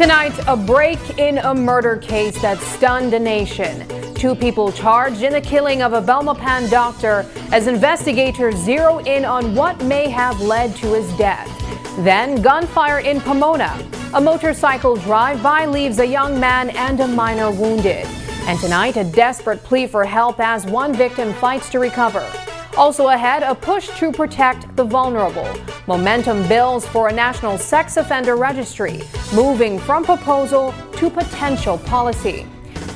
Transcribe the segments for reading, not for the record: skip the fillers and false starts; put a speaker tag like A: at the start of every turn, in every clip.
A: Tonight, a break in a murder case that stunned a nation. 2 people charged in the killing of a Belmopan doctor as investigators zero in on what may have led to his death. Then, gunfire in Pomona. A motorcycle drive-by leaves a young man and a minor wounded. And tonight, a desperate plea for help as one victim fights to recover. Also ahead, a push to protect the vulnerable. Momentum builds for a national sex offender registry, moving from proposal to potential policy.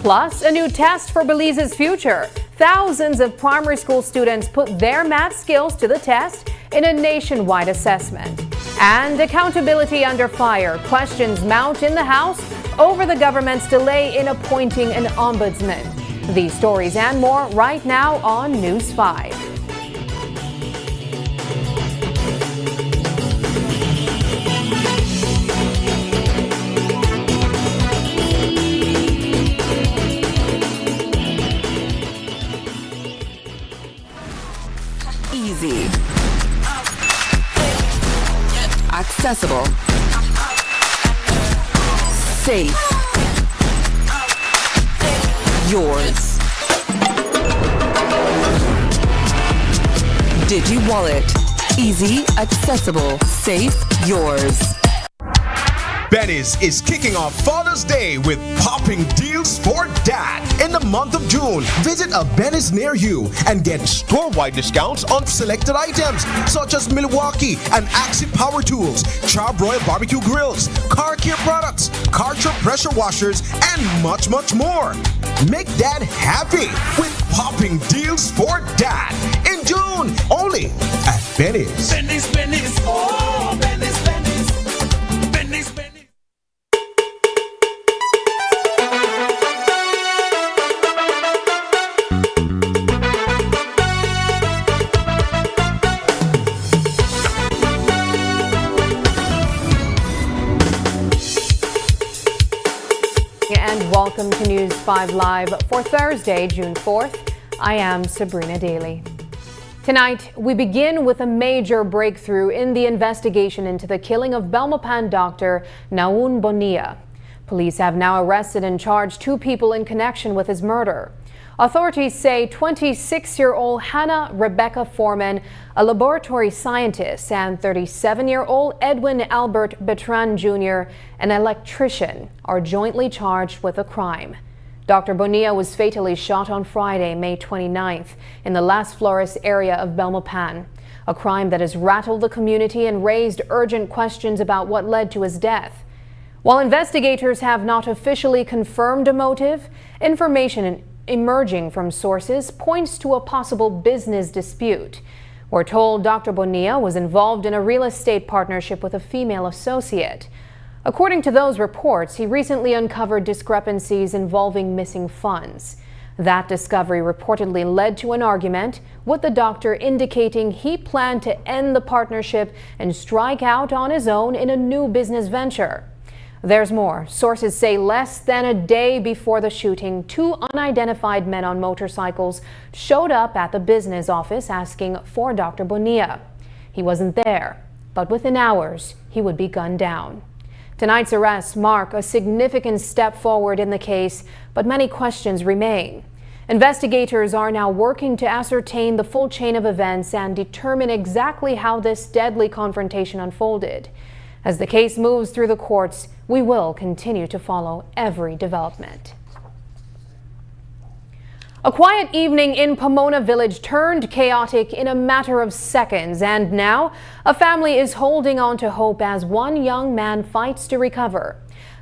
A: Plus, a new test for Belize's future. Thousands of primary school students put their math skills to the test in a nationwide assessment. And accountability under fire. Questions mount in the House over the government's delay in appointing an ombudsman. These stories and more right now on News 5.
B: Easy, accessible, safe, yours. Digi Wallet. Easy, accessible, safe, yours.
C: Benny's is kicking off Father's Day with popping deals for dad in the month of June. Visit a Benny's near you and get store-wide discounts on selected items such as Milwaukee and Axie power tools, Charbroil barbecue grills, car care products, Karcher pressure washers, and much, much more. Make dad happy with popping deals for dad in June, only at Benny's.
D: Benny's, Benny's, oh, Benny's, Benny's, Benny's, Benny's.
A: And welcome to News 5 Live for Thursday, June 4th. I am Sabrina Daly. Tonight, we begin with a major breakthrough in the investigation into the killing of Belmopan doctor Naun Bonilla. Police have now arrested and charged 2 people in connection with his murder. Authorities say 26-year-old Hannah Rebecca Foreman, a laboratory scientist, and 37-year-old Edwin Albert Bertrand Jr., an electrician, are jointly charged with a crime. Dr. Bonilla was fatally shot on Friday, May 29th, in the Las Flores area of Belmopan, a crime that has rattled the community and raised urgent questions about what led to his death. While investigators have not officially confirmed a motive, information emerging from sources points to a possible business dispute. We're told Dr. Bonilla was involved in a real estate partnership with a female associate. According to those reports, he recently uncovered discrepancies involving missing funds. That discovery reportedly led to an argument, with the doctor indicating he planned to end the partnership and strike out on his own in a new business venture. There's more. Sources say less than a day before the shooting, 2 unidentified men on motorcycles showed up at the business office asking for Dr. Bonilla. He wasn't there, but within hours, he would be gunned down. Tonight's arrests mark a significant step forward in the case, but many questions remain. Investigators are now working to ascertain the full chain of events and determine exactly how this deadly confrontation unfolded. As the case moves through the courts, we will continue to follow every development. A quiet evening in Pomona Village turned chaotic in a matter of seconds, and now a family is holding on to hope as one young man fights to recover.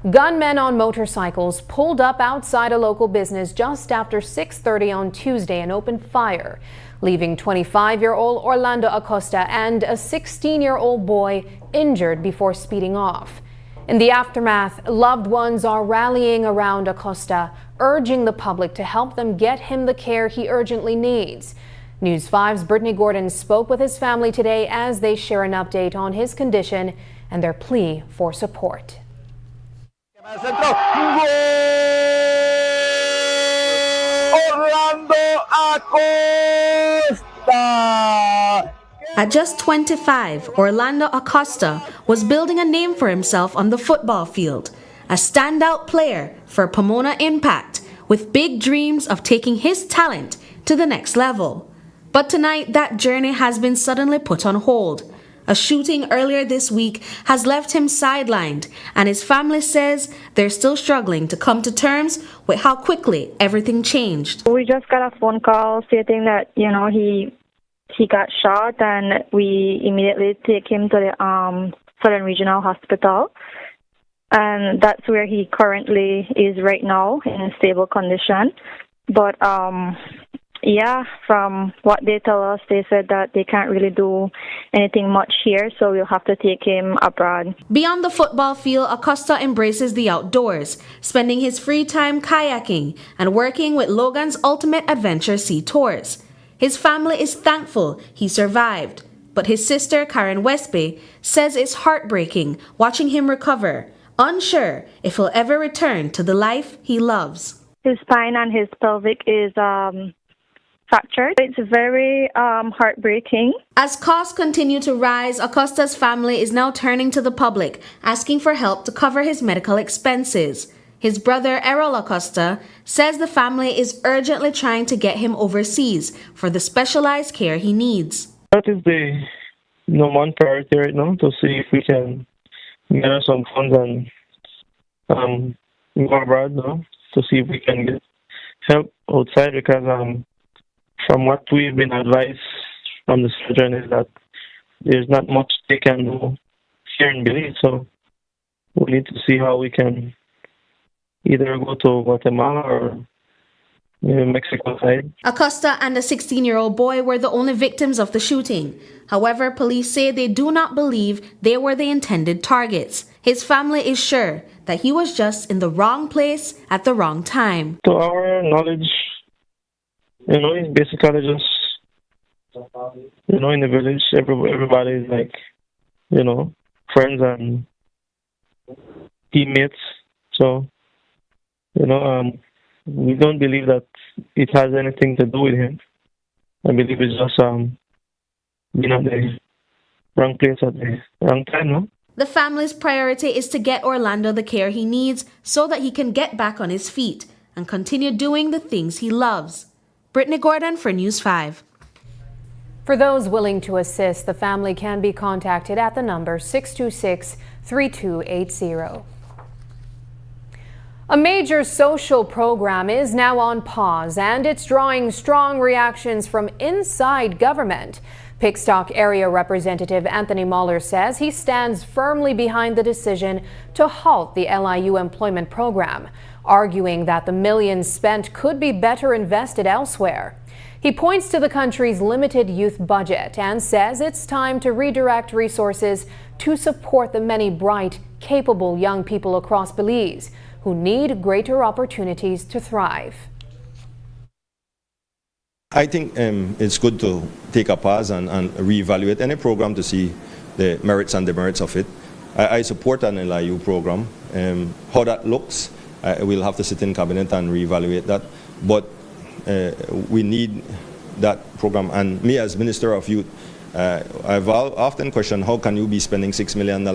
A: Gunmen on motorcycles pulled up outside a local business just after 6:30 on Tuesday and opened fire, leaving 25-year-old Orlando Acosta and a 16-year-old boy injured before speeding off. In the aftermath, loved ones are rallying around Acosta, urging the public to help them get him the care he urgently needs. News 5's Brittany Gordon spoke with his family today as they share an update on his condition and their plea for support.
D: Orlando Acosta!
E: At just 25, Orlando Acosta was building a name for himself on the football field a standout player for Pomona Impact, with big dreams of taking his talent to the next level. But tonight, that journey has been suddenly put on hold. A shooting earlier this week has left him sidelined, and his family says they're still struggling to come to terms with how quickly everything changed.
F: We just got a phone call stating that, he got shot, and we immediately take him to the Southern Regional Hospital. And that's where he currently is right now, in a stable condition. But from what they tell us, they said that they can't really do anything much here, so we'll have to take him abroad.
E: Beyond the football field, Acosta embraces the outdoors, spending his free time kayaking and working with Logan's Ultimate Adventure Sea Tours. His family is thankful he survived, but his sister, Karen Westby, says it's heartbreaking watching him recover, unsure if he'll ever return to the life he loves.
F: His spine and his pelvic is fractured. It's very heartbreaking.
E: As costs continue to rise, Acosta's family is now turning to the public, asking for help to cover his medical expenses. His brother, Errol Acosta, says the family is urgently trying to get him overseas for the specialized care he needs.
G: That is the number one priority right now, to see if we can gather some funds and go abroad now, to see if we can get help outside, because from what we've been advised from the surgeon is that there's not much they can do here in Belize, so we need to see how we can either go to Guatemala or Mexico side.
E: Acosta and the 16-year-old boy were the only victims of the shooting. However, police say they do not believe they were the intended targets. His family is sure that he was just in the wrong place at the wrong time.
G: To our knowledge, he's basically just, in the village, everybody is like, friends and teammates. So, we don't believe that it has anything to do with him. I believe it's just, being at the wrong place at the wrong time, no?
E: The family's priority is to get Orlando the care he needs so that he can get back on his feet and continue doing the things he loves. Brittany Gordon for News 5.
A: For those willing to assist, the family can be contacted at the number 626-3280. A major social program is now on pause, and it's drawing strong reactions from inside government. Pickstock Area Representative Anthony Muller says he stands firmly behind the decision to halt the LIU employment program, arguing that the millions spent could be better invested elsewhere. He points to the country's limited youth budget and says it's time to redirect resources to support the many bright, capable young people across Belize who need greater opportunities to thrive.
H: I think it's good to take a pause and reevaluate any program to see the merits and demerits of it. I support an LIU program. How that looks, we'll have to sit in cabinet and reevaluate that. But we need that program. And me as Minister of Youth, I've often questioned how can you be spending $6 million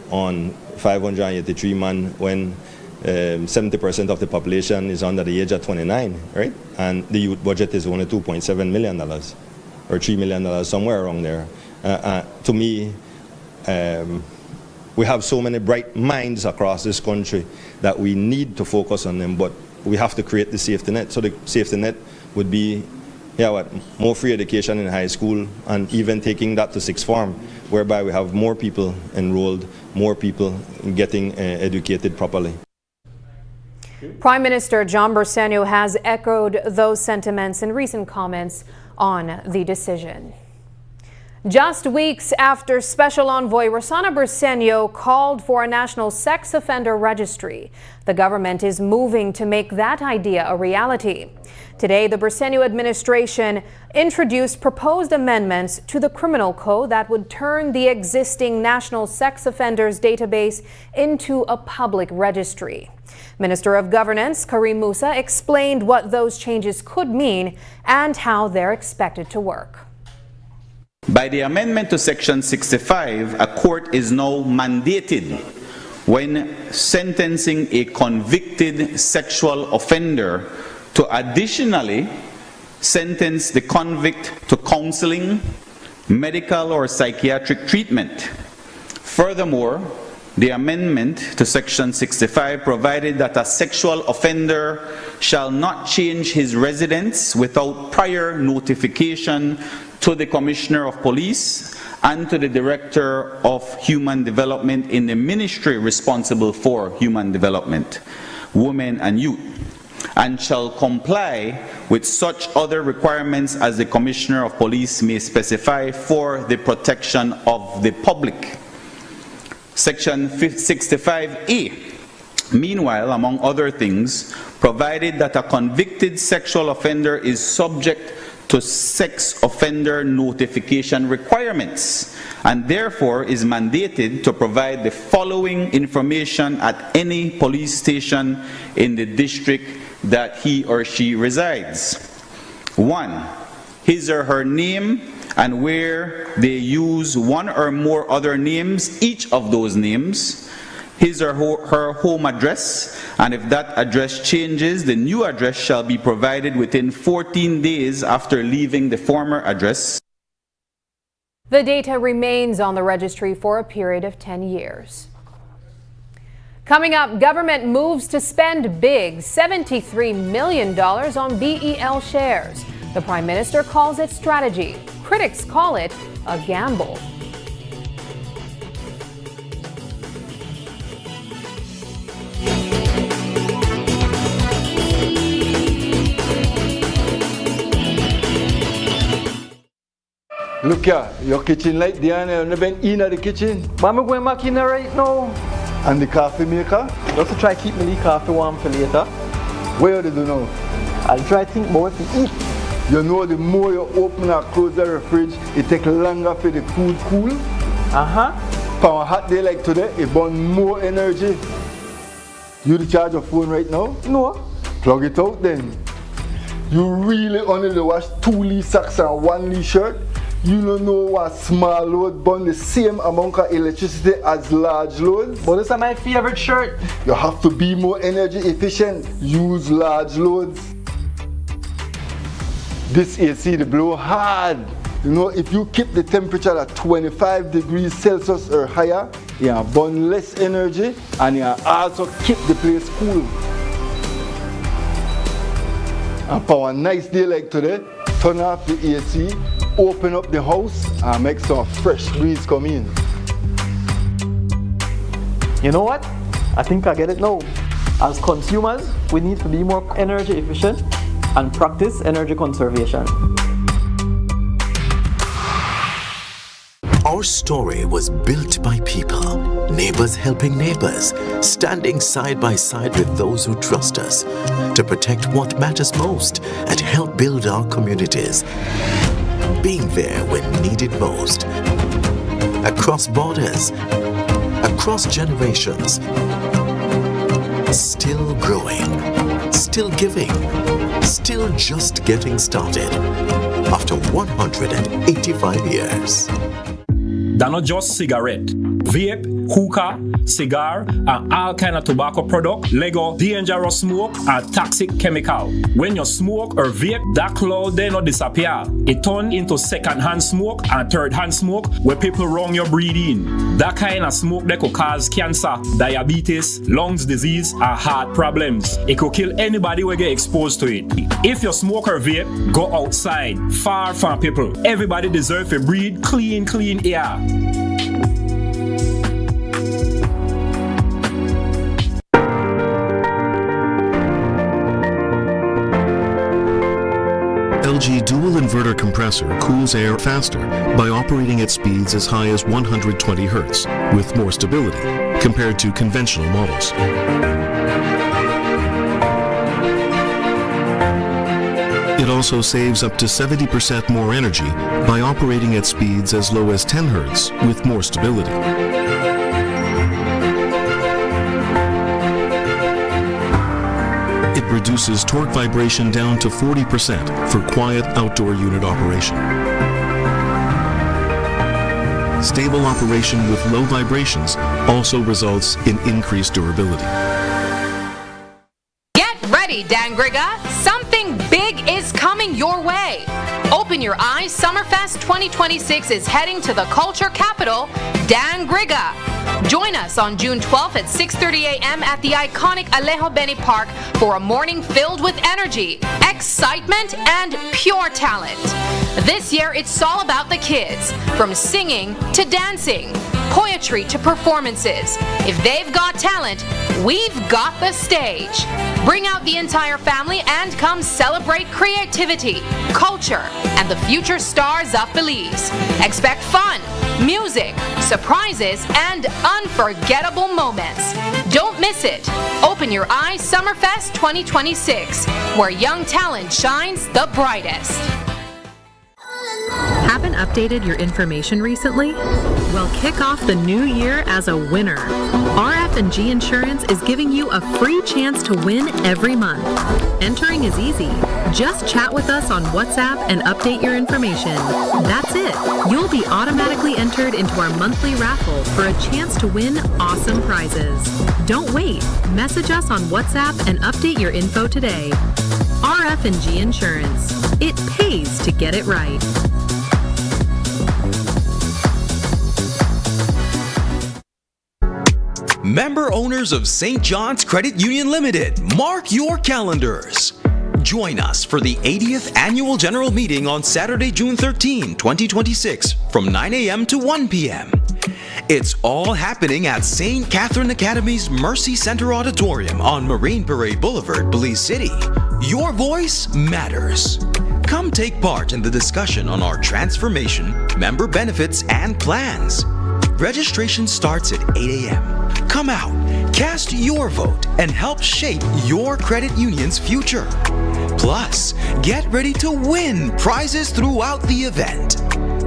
H: on 583 men when 70% of the population is under the age of 29, right? And the youth budget is only $2.7 million or $3 million, somewhere around there. To me, we have so many bright minds across this country that we need to focus on them, but we have to create the safety net. So the safety net would be more free education in high school, and even taking that to sixth form, whereby we have more people enrolled, more people getting educated properly.
A: Prime Minister John Bersenio has echoed those sentiments in recent comments on the decision. Just weeks after Special Envoy Rossana Bersenio called for a national sex offender registry, the government is moving to make that idea a reality. Today, the Bersenio administration introduced proposed amendments to the criminal code that would turn the existing national sex offenders database into a public registry. Minister of Governance Karim Musa explained what those changes could mean and how they're expected to work.
I: By the amendment to Section 65, a court is now mandated when sentencing a convicted sexual offender to additionally sentence the convict to counseling, medical or psychiatric treatment. Furthermore, the amendment to Section 65 provided that a sexual offender shall not change his residence without prior notification to the Commissioner of Police and to the Director of Human Development in the ministry responsible for human development, women and youth, and shall comply with such other requirements as the Commissioner of Police may specify for the protection of the public. Section 65A, meanwhile, among other things, provided that a convicted sexual offender is subject to sex offender notification requirements and therefore is mandated to provide the following information at any police station in the district that he or she resides. 1. His or her name and where they use one or more other names, each of those names, his or her home address, and if that address changes, the new address shall be provided within 14 days after leaving the former address.
A: The data remains on the registry for a period of 10 years. Coming up, government moves to spend big, $73 million on BEL shares. The Prime Minister calls it strategy. Critics call it a gamble.
J: Look here, your kitchen light there and you been in the kitchen.
K: But I'm going back in there right now.
J: And the coffee maker?
K: Just to try to keep my coffee warm for later.
J: Where do you know?
K: I'll try to think about what to eat.
J: You know the more you open or close the fridge, it takes longer for the food cool. For a hot day like today, it burns more energy. You charge your phone right now?
K: No.
J: Plug it out then. You really only wash 2 Lee socks and 1 Lee shirt? You don't know what small load burn the same amount of electricity as large loads?
K: But this is my favorite shirt.
J: You have to be more energy efficient. Use large loads. This AC they blow hard. You know, if you keep the temperature at 25 degrees Celsius or higher, you burn less energy and you also keep the place cool. And for a nice day like today, turn off the AC, open up the house and make some fresh breeze come in.
K: You know what? I think I get it now. As consumers, we need to be more energy efficient and practice energy conservation.
L: Our story was built by people, neighbors helping neighbors, standing side by side with those who trust us to protect what matters most and help build our communities. Being there when needed most. Across borders, across generations. Still growing, still giving, still just getting started. After 185 years.
M: They're not just cigarette, vape, hookah, cigar, and all kind of tobacco product, Lego, dangerous smoke, and toxic chemical. When you smoke or vape, that cloud they not disappear. It turn into second-hand smoke and third-hand smoke where people wrong your breathing. That kind of smoke that could cause cancer, diabetes, lungs disease, and heart problems. It could kill anybody who get exposed to it. If you smoke or vape, go outside, far from people. Everybody deserves to breathe clean air.
N: LG dual inverter compressor cools air faster by operating at speeds as high as 120 Hz with more stability compared to conventional models. It also saves up to 70% more energy by operating at speeds as low as 10 Hz with more stability. It reduces torque vibration down to 40% for quiet outdoor unit operation. Stable operation with low vibrations also results in increased durability.
A: Get ready, Dangriga! Something big is coming your way! Open Your Eyes Summerfest 2026 is heading to the culture capital, Dangriga. Join us on June 12th at 6:30 a.m. at the iconic Alejo Beni Park for a morning filled with energy, excitement, and pure talent. This year, it's all about the kids, from singing to dancing, poetry to performances. If they've got talent, we've got the stage. Bring out the entire family and come celebrate creativity, culture, and the future stars of Belize. Expect fun, music, surprises, and unforgettable moments. Don't miss it. Open Your Eyes Summerfest 2026, where young talent shines the brightest.
O: Haven't updated your information recently? Well, kick off the new year as a winner. RF&G Insurance is giving you a free chance to win every month. Entering is easy. Just chat with us on WhatsApp and update your information. That's it. You'll be automatically entered into our monthly raffle for a chance to win awesome prizes. Don't wait. Message us on WhatsApp and update your info today. RF&G Insurance. It pays to get it right.
P: Member owners of St. John's Credit Union Limited, mark your calendars. Join us for the 80th Annual General Meeting on Saturday, June 13, 2026 from 9 a.m. to 1 p.m. It's all happening at St. Catherine Academy's Mercy Center Auditorium on Marine Parade Boulevard, Belize City. Your voice matters. Come take part in the discussion on our transformation, member benefits, and plans. Registration starts at 8 a.m. Come out, cast your vote, and help shape your credit union's future. Plus, get ready to win prizes throughout the event.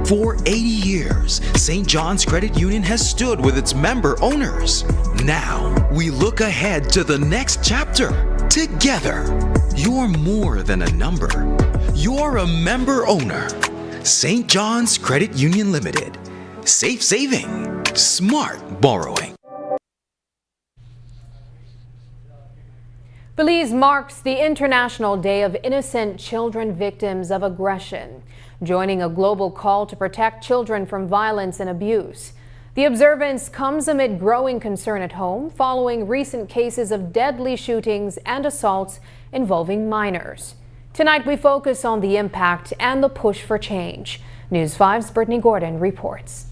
P: For 80 years, St. John's Credit Union has stood with its member owners. Now, we look ahead to the next chapter. Together, you're more than a number. You're a member owner. St. John's Credit Union Limited. Safe saving, smart borrowing.
A: Belize marks the International Day of Innocent Children Victims of Aggression, joining a global call to protect children from violence and abuse. The observance comes amid growing concern at home following recent cases of deadly shootings and assaults involving minors. Tonight we focus on the impact and the push for change. News 5's Brittany Gordon reports.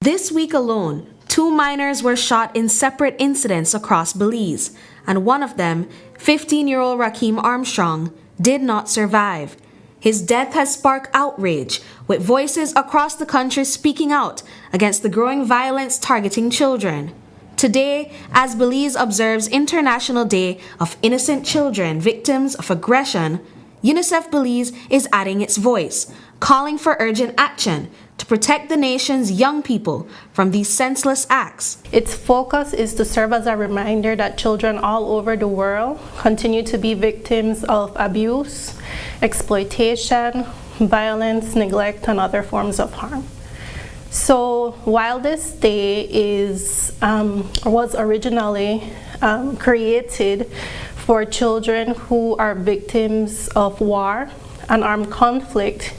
E: This week alone, 2 minors were shot in separate incidents across Belize, and one of them, 15-year-old Rakeem Armstrong, did not survive. His death has sparked outrage, with voices across the country speaking out against the growing violence targeting children. Today, as Belize observes International Day of Innocent Children Victims of Aggression, UNICEF Belize is adding its voice, calling for urgent action to protect the nation's young people from these senseless acts.
Q: Its focus is to serve as a reminder that children all over the world continue to be victims of abuse, exploitation, violence, neglect, and other forms of harm. So while this day was originally created for children who are victims of war and armed conflict,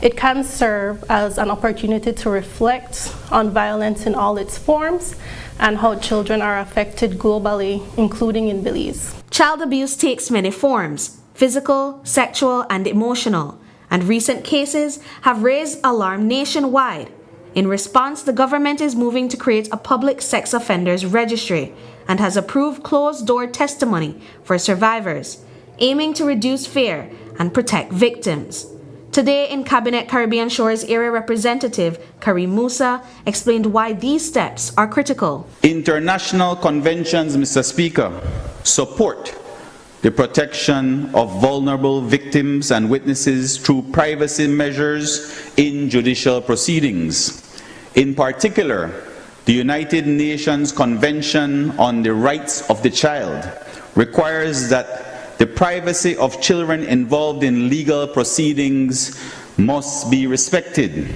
Q: it can serve as an opportunity to reflect on violence in all its forms and how children are affected globally, including in Belize.
E: Child abuse takes many forms: physical, sexual, and emotional, and recent cases have raised alarm nationwide. In response, the government is moving to create a public sex offenders registry and has approved closed-door testimony for survivors, aiming to reduce fear and protect victims. Today in Cabinet Caribbean Shores Area Representative Karim Musa explained why these steps are critical.
I: International conventions, Mr. Speaker, support the protection of vulnerable victims and witnesses through privacy measures in judicial proceedings. In particular, the United Nations Convention on the Rights of the Child requires that the privacy of children involved in legal proceedings must be respected.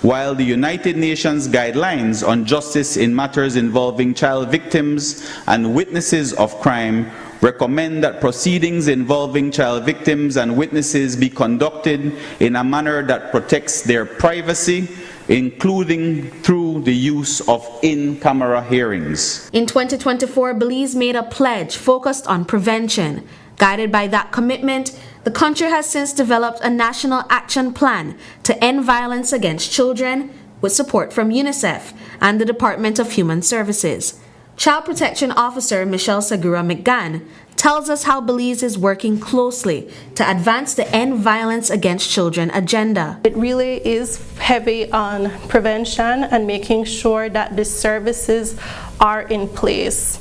I: while the United Nations guidelines on justice in matters involving child victims and witnesses of crime recommend that proceedings involving child victims and witnesses be conducted in a manner that protects their privacy, including through the use of in-camera hearings.
E: In 2024, Belize made a pledge focused on prevention. Guided by that commitment, the country has since developed a national action plan to end violence against children with support from UNICEF and the Department of Human Services. Child Protection Officer Michelle Segura McGann tells us how Belize is working closely to advance the End Violence Against Children agenda.
Q: It really is heavy on prevention and making sure that the services are in place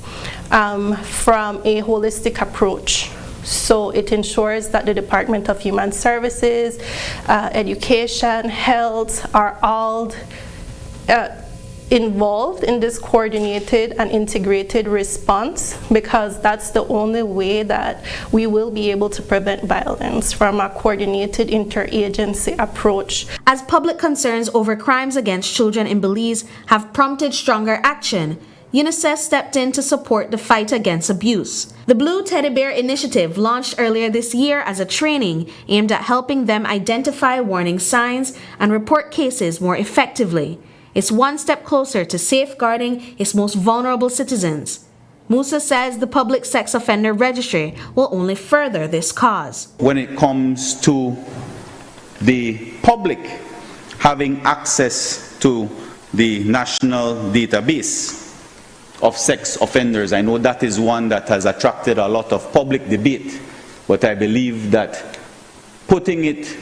Q: from a holistic approach. So it ensures that the Department of Human Services, Education, Health are all involved in this coordinated and integrated response, because that's the only way that we will be able to prevent violence from a coordinated interagency approach.
E: As public concerns over crimes against children in Belize have prompted stronger action, UNICEF stepped in to support the fight against abuse. The Blue Teddy Bear Initiative launched earlier this year as a training aimed at helping them identify warning signs and report cases more effectively. It's one step closer to safeguarding its most vulnerable citizens. Musa says the Public Sex Offender Registry will only further this cause.
I: When it comes to the public having access to the national database of sex offenders, I know that is one that has attracted a lot of public debate, but I believe that putting it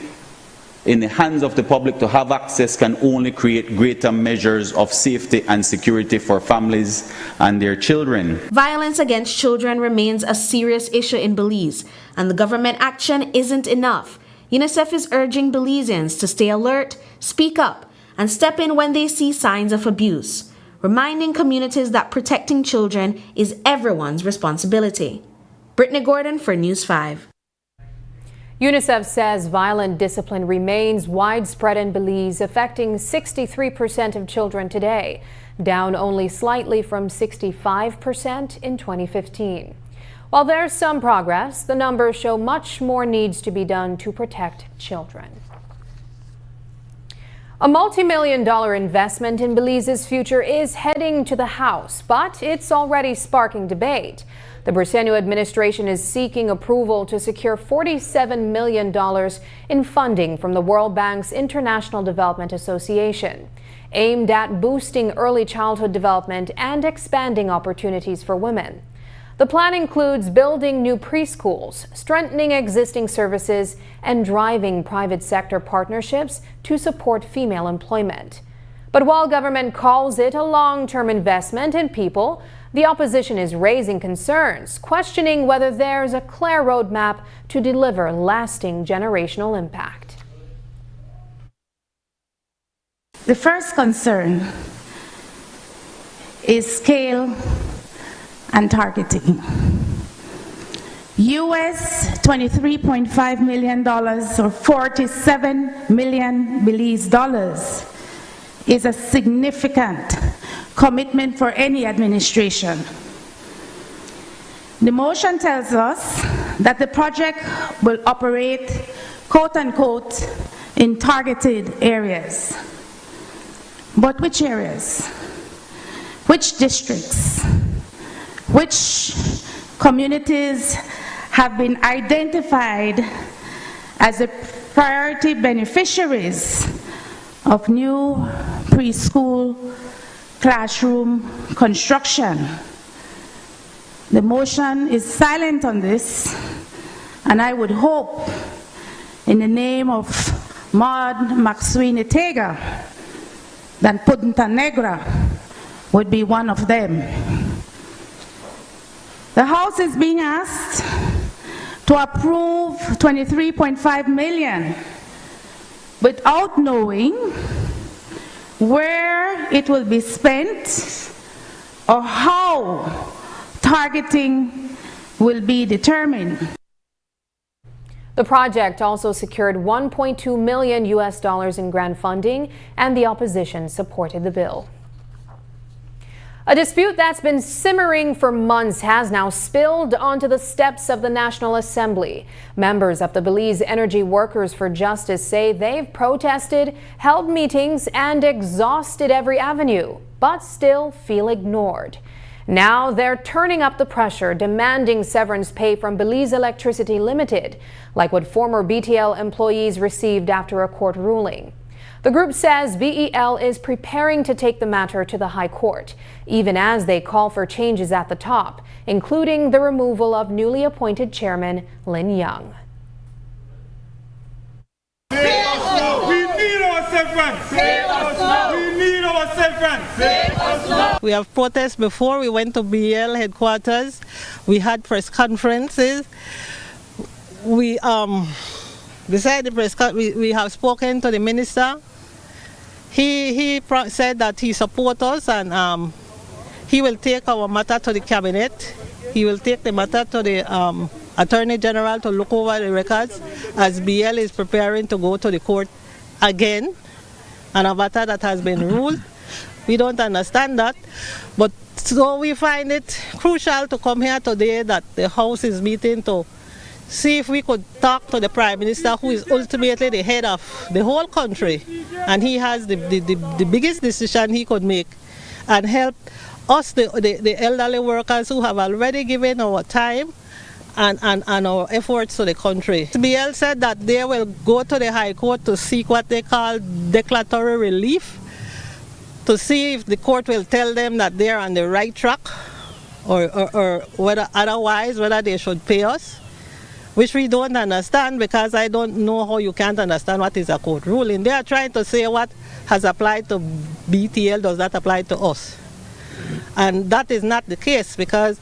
I: in the hands of the public to have access can only create greater measures of safety and security for families and their children.
E: Violence against children remains a serious issue in Belize, and the government action isn't enough. UNICEF is urging Belizeans to stay alert, speak up, and step in when they see signs of abuse, reminding communities that protecting children is everyone's responsibility. Brittany Gordon for News 5.
A: UNICEF says violent discipline remains widespread in Belize, affecting 63% of children today, down only slightly from 65% in 2015. While there's some progress, the numbers show much more needs to be done to protect children. A multi-million-dollar investment in Belize's future is heading to the House, but it's already sparking debate. The Briceño administration is seeking approval to secure $47 million in funding from the World Bank's International Development Association, aimed at boosting early childhood development and expanding opportunities for women. The plan includes building new preschools, strengthening existing services, and driving private sector partnerships to support female employment. But while government calls it a long-term investment in people, the opposition is raising concerns, questioning whether there's a clear roadmap to deliver lasting generational impact.
R: The first concern is scale and targeting. US $23.5 million or 47 million Belize dollars is a significant commitment for any administration. The motion tells us that the project will operate, quote unquote, in targeted areas. But which areas? Which districts? Which communities have been identified as the priority beneficiaries of new preschool classroom construction? The motion is silent on this, and I would hope, in the name of Maud McSweeney Tega, that Punta Negra would be one of them. The House is being asked to approve $23.5 million without knowing where it will be spent or how targeting will be determined.
A: The project also secured $1.2 million in grant funding, and the opposition supported the bill. A dispute that's been simmering for months has now spilled onto the steps of the National Assembly. Members of the Belize Energy Workers for Justice say they've protested, held meetings, and exhausted every avenue, but still feel ignored. Now they're turning up the pressure, demanding severance pay from Belize Electricity Limited, like what former BTL employees received after a court ruling. The group says BEL is preparing to take the matter to the High Court, even as they call for changes at the top, including the removal of newly appointed chairman Lin Young.
D: We need our severance. We need our severance.
S: We have protests before. We went to BEL headquarters. We had press conferences. Besides the press conference, we have spoken to the minister. He said that he supports us, and he will take our matter to the cabinet. He will take the matter to the Attorney General to look over the records, as BEL is preparing to go to the court again on a matter that has been ruled. We don't understand that, but so we find it crucial to come here today that the House is meeting to see if we could talk to the Prime Minister, who is ultimately the head of the whole country, and he has the biggest decision he could make, and help us, the elderly workers who have already given our time and our efforts to the country. BEL said that they will go to the High Court to seek what they call declaratory relief, to see if the court will tell them that they're on the right track, or whether otherwise, whether they should pay us, which we don't understand, because I don't know how you can't understand what is a court ruling. They are trying to say what has applied to BTL does not apply to us. And that is not the case, because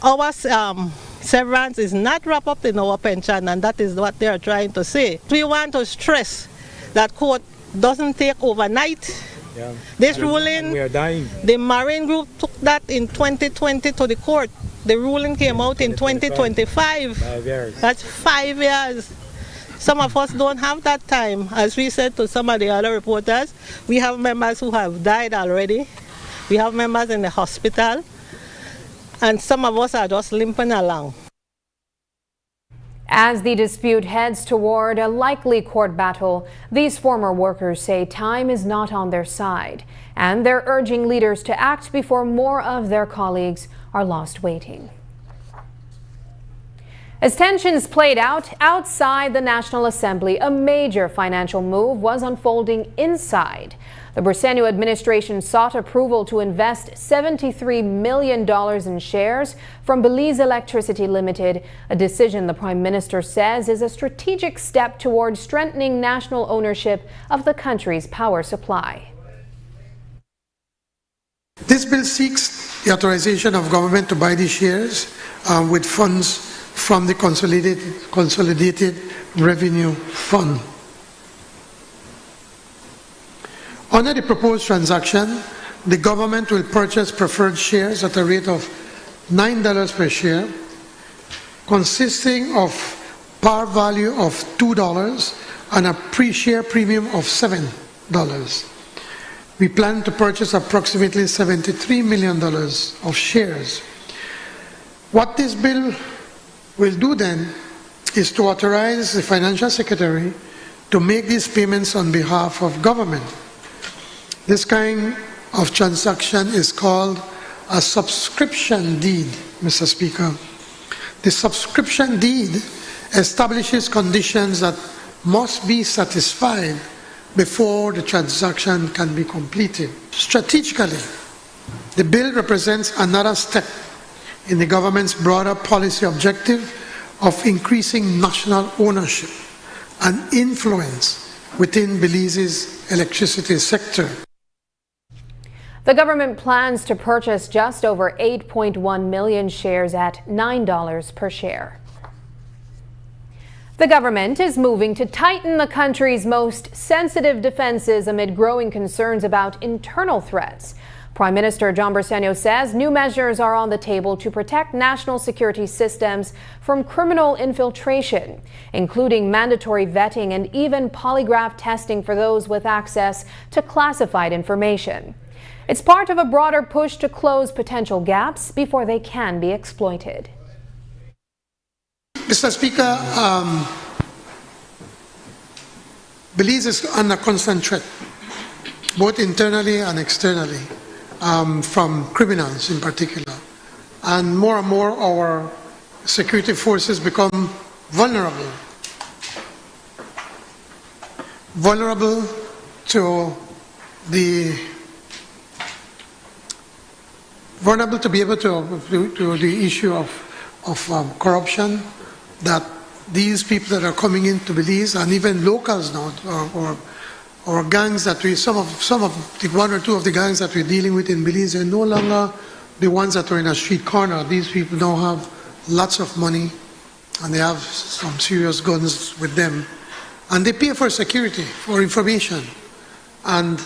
S: our severance is not wrapped up in our pension, and that is what they are trying to say. We want to stress that court doesn't take overnight.
T: Yeah.
S: This ruling,
T: we are dying.
S: The Marine Group took that in 2020 to the court. The ruling came out in 2025.
T: 5 years.
S: That's 5 years. Some of us don't have that time. As we said to some of the other reporters, we have members who have died already. We have members in the hospital. And some of us are just limping along.
A: As the dispute heads toward a likely court battle, these former workers say time is not on their side, and they're urging leaders to act before more of their colleagues are lost waiting. As tensions played out outside the National Assembly, a major financial move was unfolding inside. The Briceño administration sought approval to invest $73 million in shares from Belize Electricity Limited, a decision the Prime Minister says is a strategic step toward strengthening national ownership of the country's power supply.
U: This bill seeks the authorization of government to buy these shares with funds from the Consolidated Revenue Fund. Under the proposed transaction, the government will purchase preferred shares at a rate of $9 per share, consisting of par value of $2 and a pre-share premium of $7. We plan to purchase approximately $73 million of shares. What this bill will do then is to authorize the Financial Secretary to make these payments on behalf of government. This kind of transaction is called a subscription deed, Mr. Speaker. The subscription deed establishes conditions that must be satisfied before the transaction can be completed. Strategically, the bill represents another step in the government's broader policy objective of increasing national ownership and influence within Belize's electricity sector.
A: The government plans to purchase just over 8.1 million shares at $9 per share. The government is moving to tighten the country's most sensitive defenses amid growing concerns about internal threats. Prime Minister John Briceño says new measures are on the table to protect national security systems from criminal infiltration, including mandatory vetting and even polygraph testing for those with access to classified information. It's part of a broader push to close potential gaps before they can be exploited.
U: Mr. Speaker, Belize is under constant threat, both internally and externally, from criminals in particular. And more our security forces become vulnerable to be able to the issue of corruption, that these people that are coming into Belize, and even locals now, or gangs that some of the one or two of the gangs that we're dealing with in Belize are no longer the ones that are in a street corner. These people now have lots of money, and they have some serious guns with them, and they pay for security, for information. And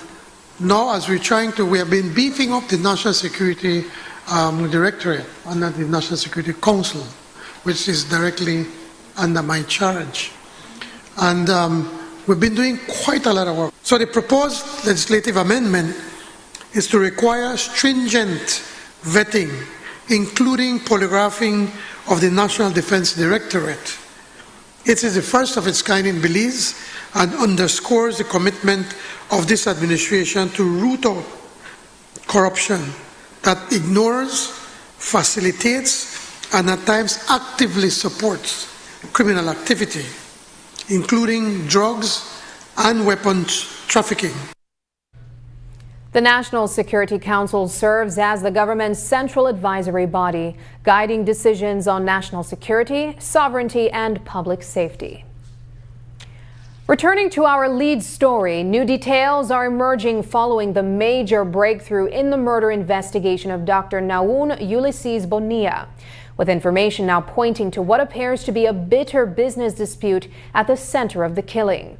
U: now, as we have been beefing up the National Security Directorate under the National Security Council, which is directly under my charge. And we've been doing quite a lot of work. So the proposed legislative amendment is to require stringent vetting, including polygraphing of the National Defense Directorate. It is the first of its kind in Belize and underscores the commitment of this administration to root out corruption that ignores, facilitates, and at times actively supports criminal activity, including drugs and weapons trafficking.
A: The National Security Council serves as the government's central advisory body, guiding decisions on national security, sovereignty, and public safety. Returning to our lead story, new details are emerging following the major breakthrough in the murder investigation of Dr. Naun Ulysses Bonilla, with information now pointing to what appears to be a bitter business dispute at the center of the killing.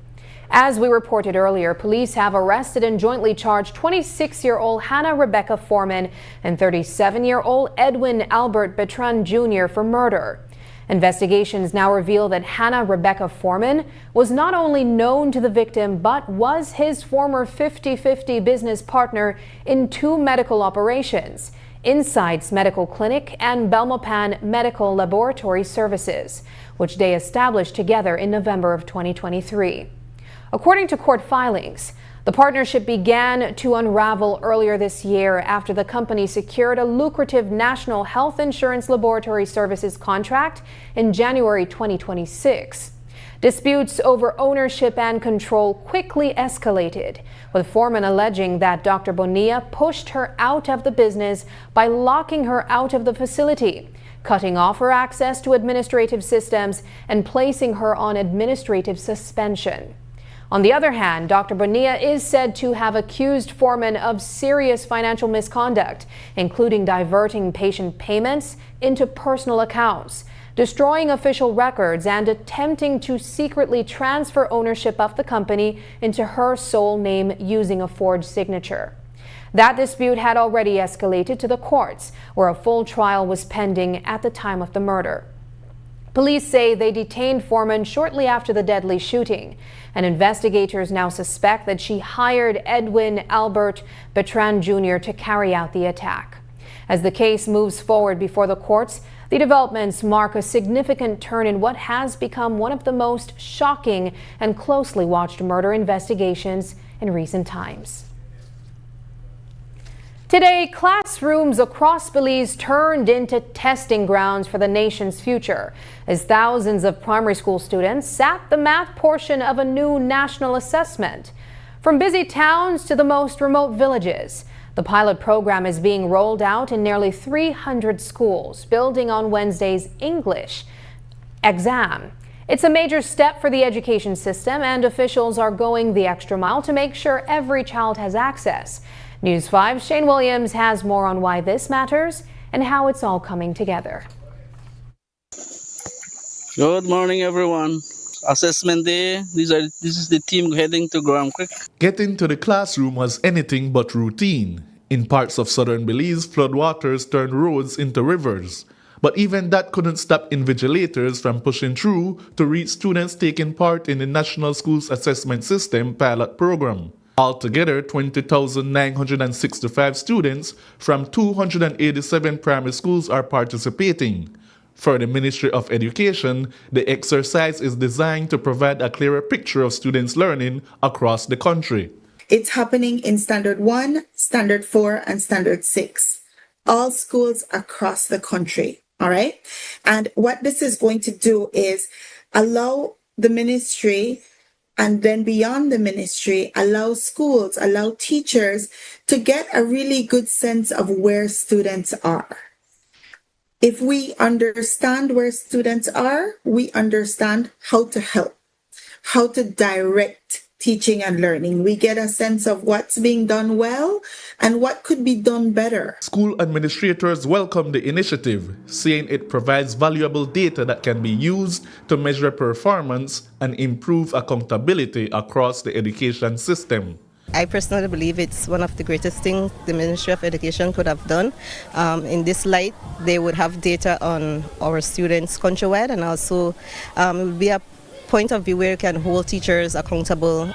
A: As we reported earlier, police have arrested and jointly charged 26-year-old Hannah Rebecca Foreman and 37-year-old Edwin Albert Bertrand Jr. for murder. Investigations now reveal that Hannah Rebecca Foreman was not only known to the victim, but was his former 50-50 business partner in two medical operations, Insights Medical Clinic and Belmopan Medical Laboratory Services, which they established together in November of 2023. According to court filings, the partnership began to unravel earlier this year after the company secured a lucrative National Health Insurance Laboratory Services contract in January 2026. Disputes over ownership and control quickly escalated, with Foreman alleging that Dr. Bonilla pushed her out of the business by locking her out of the facility, cutting off her access to administrative systems, and placing her on administrative suspension. On the other hand, Dr. Bonilla is said to have accused Foreman of serious financial misconduct, including diverting patient payments into personal accounts, destroying official records, and attempting to secretly transfer ownership of the company into her sole name using a forged signature. That dispute had already escalated to the courts, where a full trial was pending at the time of the murder. Police say they detained Foreman shortly after the deadly shooting, and investigators now suspect that she hired Edwin Albert Bertrand Jr. to carry out the attack. As the case moves forward before the courts, the developments mark a significant turn in what has become one of the most shocking and closely watched murder investigations in recent times. Today, classrooms across Belize turned into testing grounds for the nation's future, as thousands of primary school students sat the math portion of a new national assessment. From busy towns to the most remote villages, the pilot program is being rolled out in nearly 300 schools, building on Wednesday's English exam. It's a major step for the education system, and officials are going the extra mile to make sure every child has access. News 5's Shane Williams has more on why this matters and how it's all coming together.
T: Good morning, everyone. Assessment day. This is the team heading to Graham Creek.
V: Getting to the classroom was anything but routine.
B: In parts of southern Belize, floodwaters turned roads into rivers. But even that couldn't stop invigilators from pushing through to reach students taking part in the National Schools Assessment System pilot program. Altogether, 20,965 students from 287 primary schools are participating. For the Ministry of Education, the exercise is designed to provide a clearer picture of students' learning across the country.
V: It's happening in Standard 1, Standard 4, and Standard 6. All schools across the country, all right? And what this is going to do is allow the ministry, and then beyond the ministry, allow schools, allow teachers to get a really good sense of where students are. If we understand where students are, we understand how to help, how to direct teaching and learning. We get a sense of what's being done well and what could be done better.
B: School administrators welcome the initiative, saying it provides valuable data that can be used to measure performance and improve accountability across the education system.
W: I personally believe it's one of the greatest things the Ministry of Education could have done. In this light, they would have data on our students countrywide, and also it would be a point of view where you can hold teachers accountable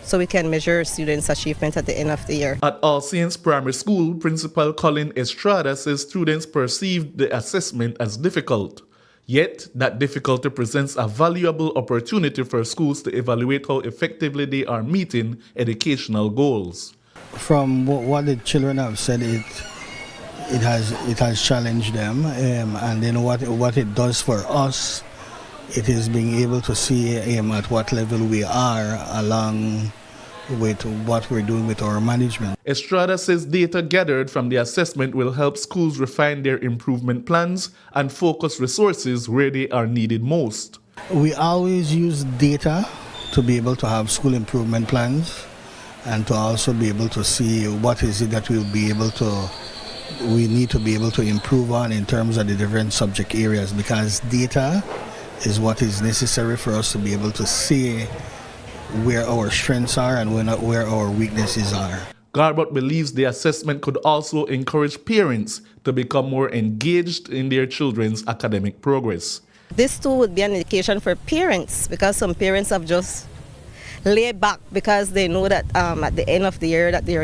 W: so we can measure students' achievement at the end of the year.
B: At All Saints Primary School, Principal Colin Estrada says students perceived the assessment as difficult. Yet, that difficulty presents a valuable opportunity for schools to evaluate how effectively they are meeting educational goals.
X: From what the children have said, it has challenged them, and then what it does for us, it is being able to see at what level we are along with what we're doing with our management.
B: Estrada says data gathered from the assessment will help schools refine their improvement plans and focus resources where they are needed most.
X: We always use data to be able to have school improvement plans and to also be able to see what is it that we need to be able to improve on in terms of the different subject areas, because data is what is necessary for us to be able to see where our strengths are and where our weaknesses are.
B: Garbott believes the assessment could also encourage parents to become more engaged in their children's academic progress.
W: This too would be an indication for parents, because some parents have just laid back because they know that at the end of the year that there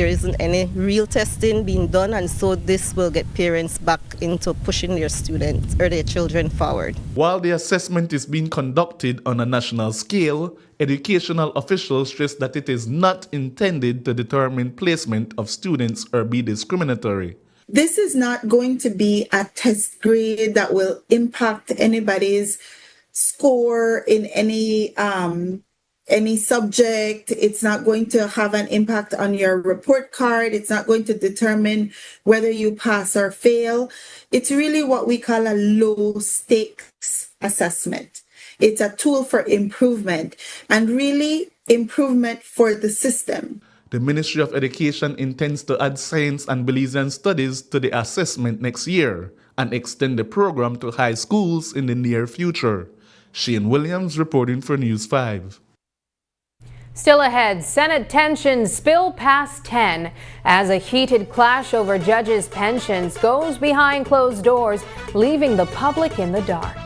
W: isn't any real testing being done, and so this will get parents back into pushing their students or their children forward.
B: While the assessment is being conducted on a national scale, educational officials stress that it is not intended to determine placement of students or be discriminatory.
V: This is not going to be a test grade that will impact anybody's score in any subject. It's not going to have an impact on your report card. It's not going to determine whether you pass or fail. It's really what we call a low stakes assessment. It's a tool for improvement, and really improvement for the system.
B: The Ministry of Education intends to add science and Belizean studies to the assessment next year and extend the program to high schools in the near future. Shane Williams reporting for News 5.
A: Still ahead, Senate tensions spill past 10 as a heated clash over judges' pensions goes behind closed doors, leaving the public in the dark.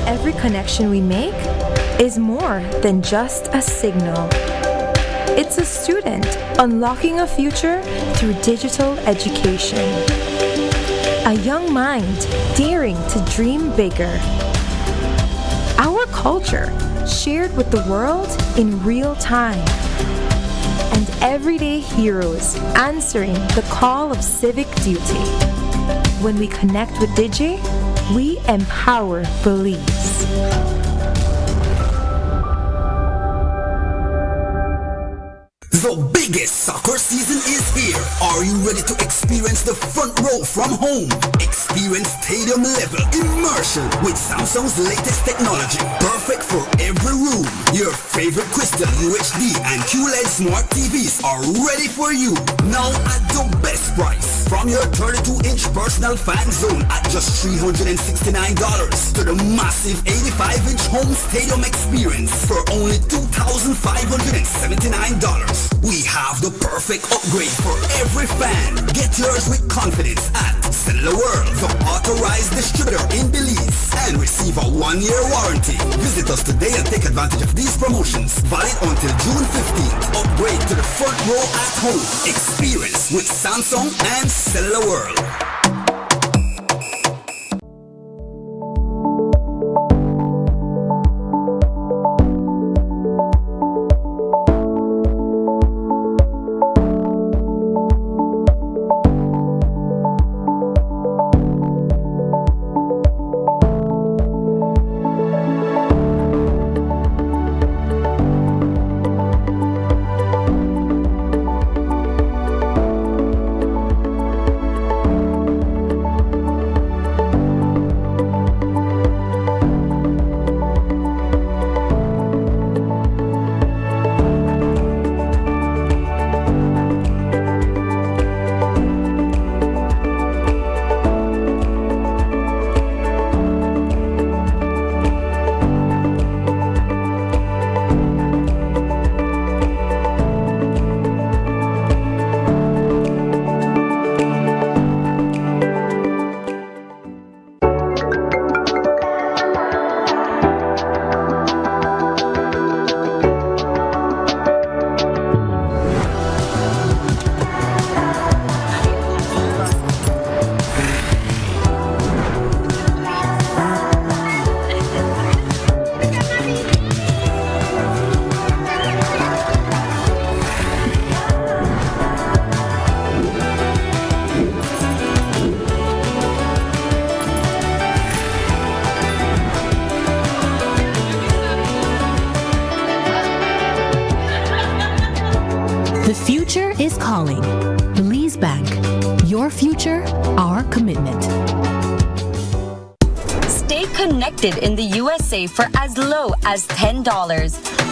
Y: Every connection we make is more than just a signal. It's a student unlocking a future through digital education. A young mind daring to dream bigger. Our culture shared with the world in real time. And everyday heroes answering the call of civic duty. When we connect with Digi, we empower Belize.
C: The biggest soccer season is here. Are you ready to experience the front row from home? Experience stadium level immersion with Samsung's latest technology. Perfect for every room. Your favorite Crystal UHD and QLED smart TVs are ready for you. Now at the best price. From your 32-inch personal fan zone at just $369 to the massive 85-inch home stadium experience for only $2,579. We have the perfect upgrade for every fan. Get yours with confidence at Cellular World, the authorized distributor in Belize, and receive a 1-year warranty. Visit us today and take advantage of these promotions. Valid until June 15th. Upgrade to the front row at home. Experience with Samsung and Cellular World.
F: The future is calling. Belize Bank, your future, our commitment.
G: Stay connected in the USA for as low as $10.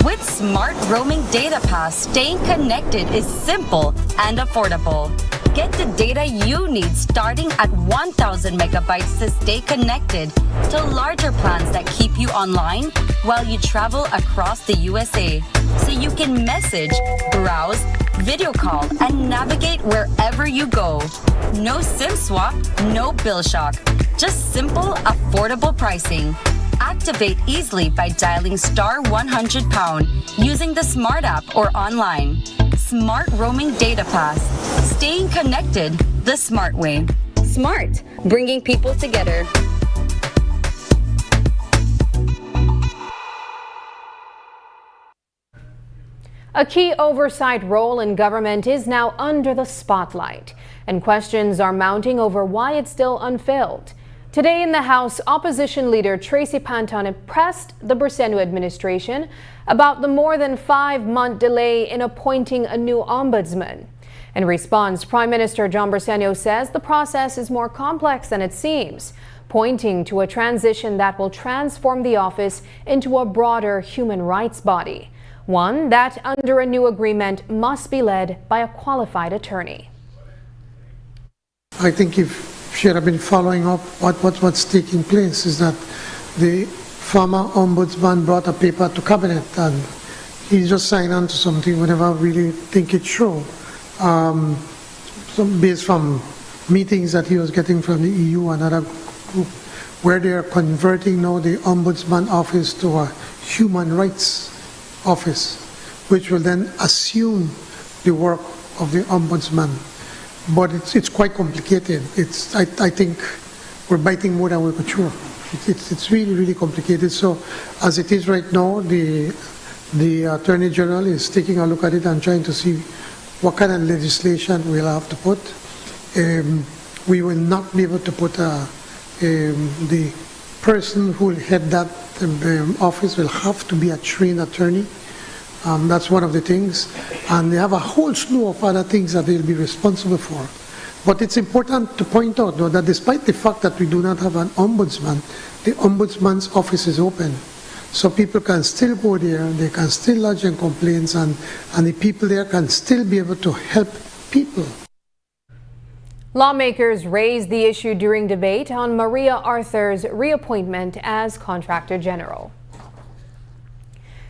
G: With Smart Roaming Data Pass, staying connected is simple and affordable. Get the data you need starting at 1,000 megabytes to stay connected to larger plans that keep you online while you travel across the USA. So you can message, browse, video call, and navigate wherever you go. No SIM swap, no bill shock. Just simple, affordable pricing. Activate easily by dialing *100# using the Smart app or online. Smart Roaming Data Pass. Staying connected the smart way. Smart, bringing people together.
A: A key oversight role in government is now under the spotlight, and questions are mounting over why it's still unfilled. Today in the House, opposition leader Tracy Panton pressed the Briceño administration about the more than 5-month delay in appointing a new ombudsman. In response, Prime Minister John Briceño says the process is more complex than it seems, pointing to a transition that will transform the office into a broader human rights body, one that, under a new agreement, must be led by a qualified attorney.
U: I think if she had been following up what's taking place is that the former ombudsman brought a paper to cabinet and he just signed on to something we never really think it's true. Based from meetings that he was getting from the EU and other group, where they are converting now the ombudsman office to a human rights office, which will then assume the work of the ombudsman. But it's quite complicated. I think we're biting more than we could chew. It's really, really complicated. So as it is right now, the Attorney General is taking a look at it and trying to see what kind of legislation we'll have to put. We will not be able to put the person who will head that office will have to be a trained attorney. That's one of the things. And they have a whole slew of other things that they'll be responsible for. But it's important to point out, though, that despite the fact that we do not have an ombudsman, the ombudsman's office is open. So people can still go there, they can still lodge their complaints, and the people there can still be able to help people.
A: Lawmakers raised the issue during debate on Maria Arthur's reappointment as Contractor General.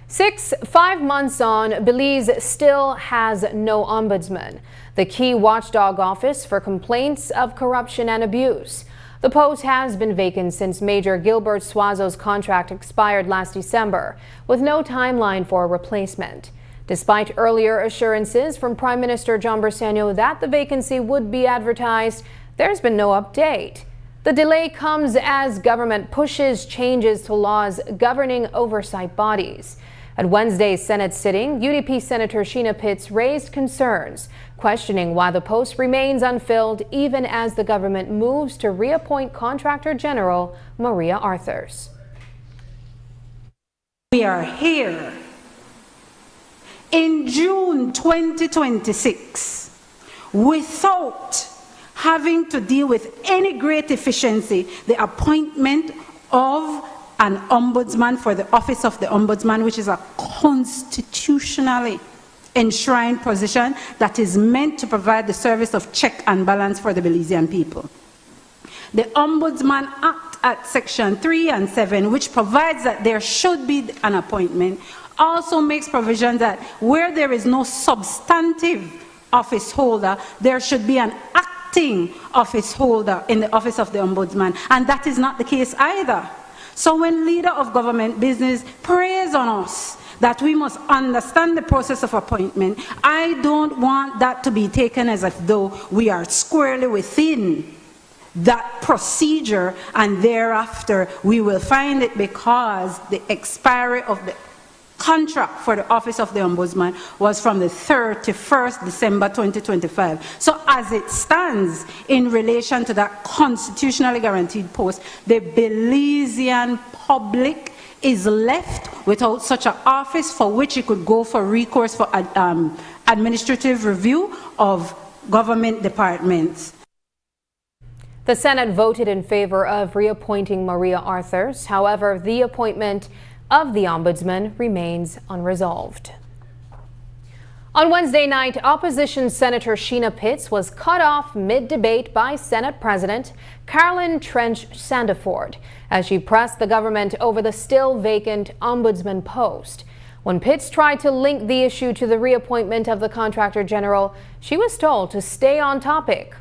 A: 5 months on, Belize still has no ombudsman, the key watchdog office for complaints of corruption and abuse. The post has been vacant since Major Gilbert Suazo's contract expired last December, with no timeline for a replacement. Despite earlier assurances from Prime Minister John Bersenio that the vacancy would be advertised, there's been no update. The delay comes as government pushes changes to laws governing oversight bodies. At Wednesday's Senate sitting, UDP Senator Sheena Pitts raised concerns, questioning why the post remains unfilled even as the government moves to reappoint Contractor General Maria Arthurs.
H: We are here in June 2026 without having to deal with any great efficiency the appointment of an ombudsman for the office of the ombudsman, which is a constitutionally enshrined position that is meant to provide the service of check and balance for the Belizean people. The Ombudsman Act at Section 3 and 7, which provides that there should be an appointment, also makes provision that where there is no substantive office holder, there should be an acting office holder in the office of the Ombudsman, and that is not the case either. So when leader of government business preys on us that we must understand the process of appointment, I don't want that to be taken as if though we are squarely within that procedure and thereafter we will find it because the expiry of the contract for the office of the Ombudsman was from the 31st December 2025. So as it stands in relation to that constitutionally guaranteed post, the Belizean public is left without such an office for which it could go for recourse for administrative review of government departments.
A: The Senate voted in favor of reappointing Maria Arthurs. However, the appointment of the Ombudsman remains unresolved. On Wednesday night, opposition Senator Sheena Pitts was cut off mid-debate by Senate President Carolyn Trench Sandiford as she pressed the government over the still vacant Ombudsman post. When Pitts tried to link the issue to the reappointment of the Contractor General, she was told to stay on topic.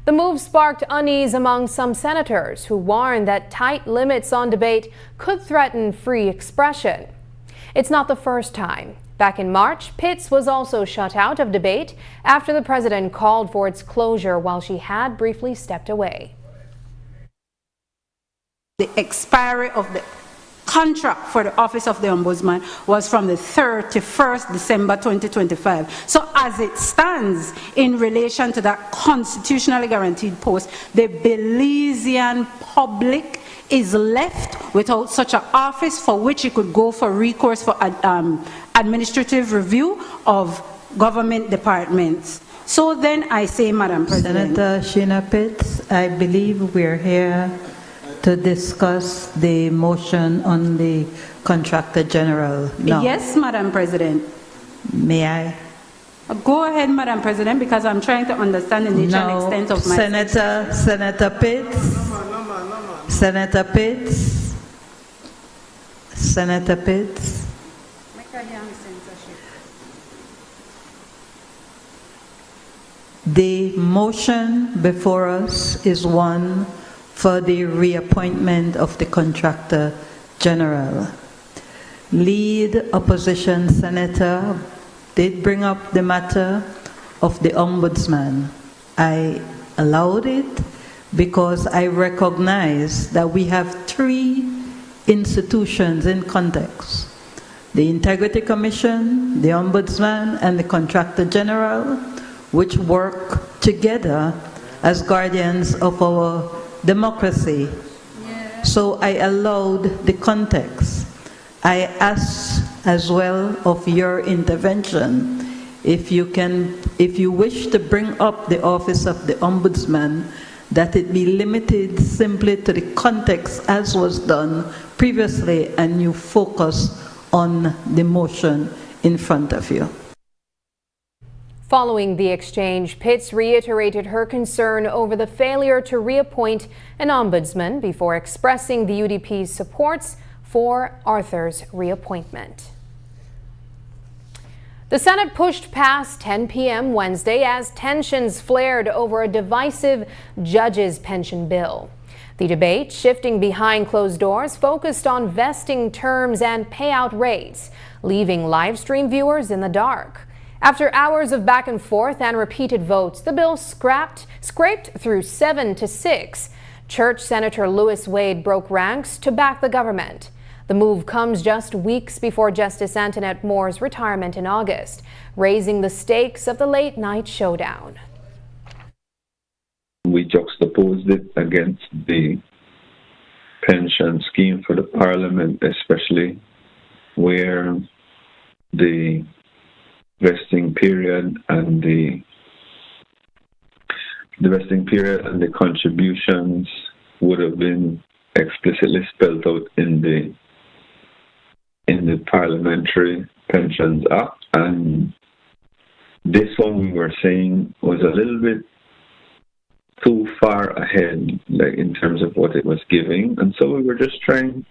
A: The move sparked unease among some senators who warned that tight limits on debate could threaten free expression. It's not the first time. Back in March, Pitts was also shut out of debate after the president called for its closure while she had briefly stepped away.
H: The expiry of the contract for the office of the Ombudsman was from the 31st December 2025. So as it stands in relation to that constitutionally guaranteed post, the Belizean public is left without such an office for which it could go for recourse for administrative review of government departments. So then I say, Madam President.
J: Senator Sheena Pitts, I believe we're here to discuss the motion on the Contractor General now.
H: Yes, Madam President.
J: May I?
H: Go ahead, Madam President, because I'm trying to understand the nature and extent of my...
J: Senator Pitts. Senator Pitts. Senator Pitts. The motion before us is one for the reappointment of the Contractor General. Lead opposition senator did bring up the matter of the Ombudsman. I allowed it because I recognize that we have 3 institutions in context: the Integrity Commission, the Ombudsman, and the Contractor General, which work together as guardians of our democracy. So I allowed the context. I ask as well of your intervention, if you wish to bring up the office of the Ombudsman, that it be limited simply to the context as was done previously, and you focus on the motion in front of you.
A: Following the exchange, Pitts reiterated her concern over the failure to reappoint an ombudsman before expressing the UDP's supports for Arthur's reappointment. The Senate pushed past 10 p.m. Wednesday as tensions flared over a divisive judges' pension bill. The debate, shifting behind closed doors, focused on vesting terms and payout rates, leaving live stream viewers in the dark. After hours of back and forth and repeated votes, the bill scraped through 7-6. Church Senator Louis Wade broke ranks to back the government. The move comes just weeks before Justice Antoinette Moore's retirement in August, raising the stakes of the late-night showdown.
K: We juxtaposed it against the pension scheme for the Parliament, especially where the vesting period and the contributions would have been explicitly spelled out in the Parliamentary Pensions Act, and this one we were saying was a little bit too far ahead, like in terms of what it was giving, and so we were just trying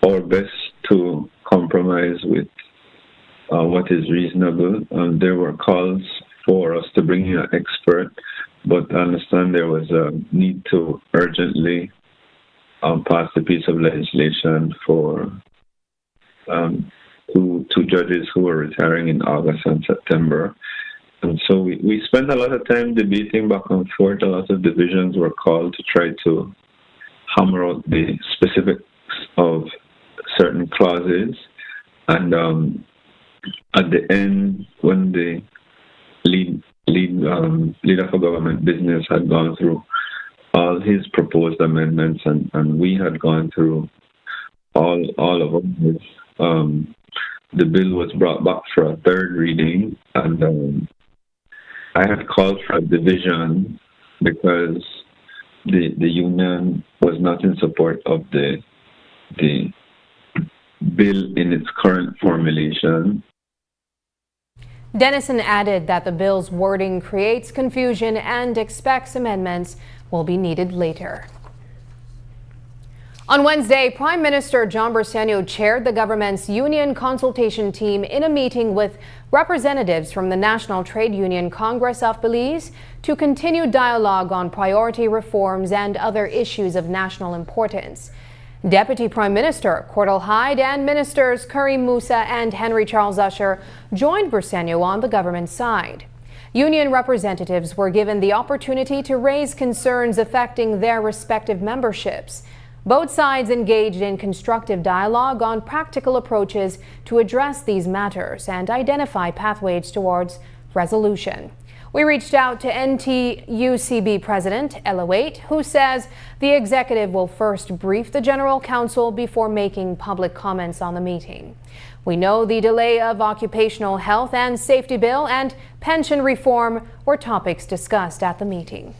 K: our best to compromise with what is reasonable. There were calls for us to bring in an expert, but I understand there was a need to urgently pass a piece of legislation for two judges who were retiring in August and September. And so we spent a lot of time debating back and forth. A lot of divisions were called to try to hammer out the specifics of certain clauses. And at the end, when the leader for government business had gone through all his proposed amendments, and we had gone through all of them, the bill was brought back for a third reading, and I had called for a division because the union was not in support of the bill in its current formulation.
A: Dennison added that the bill's wording creates confusion and expects amendments will be needed later. On Wednesday, Prime Minister John Bersenio chaired the government's union consultation team in a meeting with representatives from the National Trade Union Congress of Belize to continue dialogue on priority reforms and other issues of national importance. Deputy Prime Minister Cordell Hyde and Ministers Karim Musa and Henry Charles Usher joined Bersenio on the government side. Union representatives were given the opportunity to raise concerns affecting their respective memberships. Both sides engaged in constructive dialogue on practical approaches to address these matters and identify pathways towards resolution. We reached out to NTUCB President Ella Waite, who says the executive will first brief the General Counsel before making public comments on the meeting. We know the delay of occupational health and safety bill and pension reform were topics discussed at the meeting.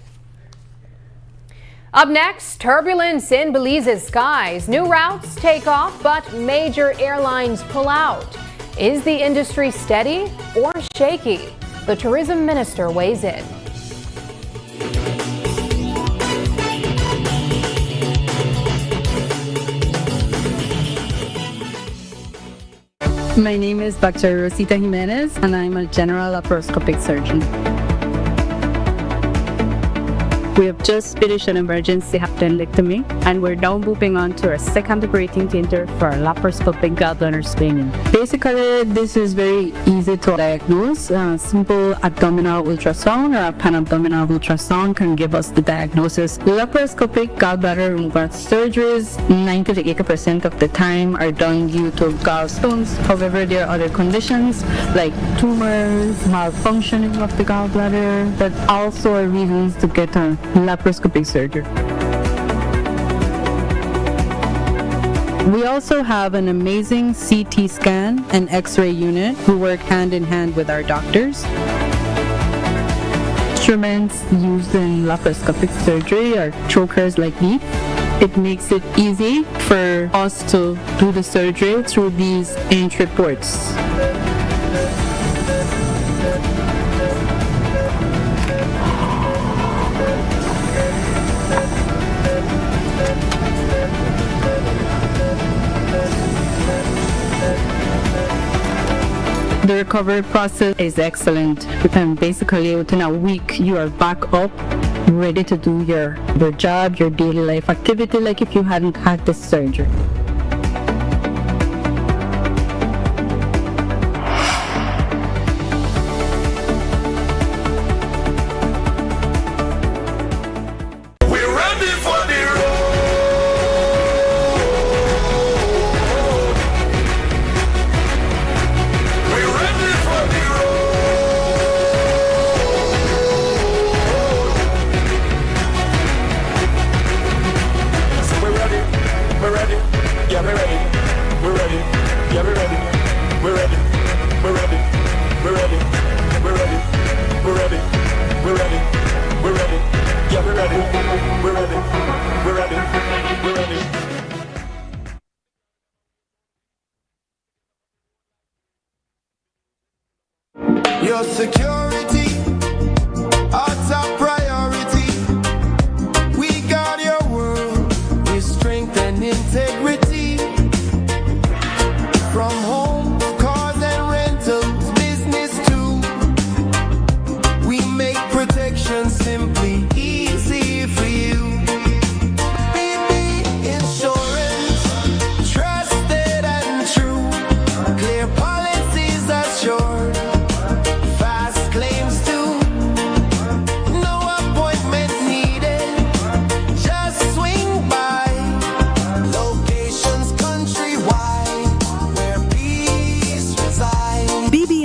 A: Up next, turbulence in Belize's skies. New routes take off, but major airlines pull out. Is the industry steady or shaky? The tourism minister weighs in.
L: My name is Dr. Rosita Jimenez, and I'm a general laparoscopic surgeon. We have just finished an emergency appendectomy, and we're now moving on to our second operating theater for our laparoscopic gallbladder staining. Basically, this is very easy to diagnose. Simple abdominal ultrasound or a pan-abdominal ultrasound can give us the diagnosis. Laparoscopic gallbladder removal surgeries, 90 to 80% of the time, are done due to gallstones. However, there are other conditions like tumors, malfunctioning of the gallbladder, that also are reasons to get a laparoscopic surgery. We also have an amazing CT scan and X-ray unit who work hand in hand with our doctors. Instruments used in laparoscopic surgery are chokers like these. It makes it easy for us to do the surgery through these entry ports. The recovery process is excellent. And basically within a week you are back up, ready to do your job, your daily life activity, like if you hadn't had this surgery.
D: Your security, our top priority. We guard your world with strength and integrity. From home, cars and rentals, business too. We make protection simply easy for you. BB Insurance, trusted and true. Clear policies assured.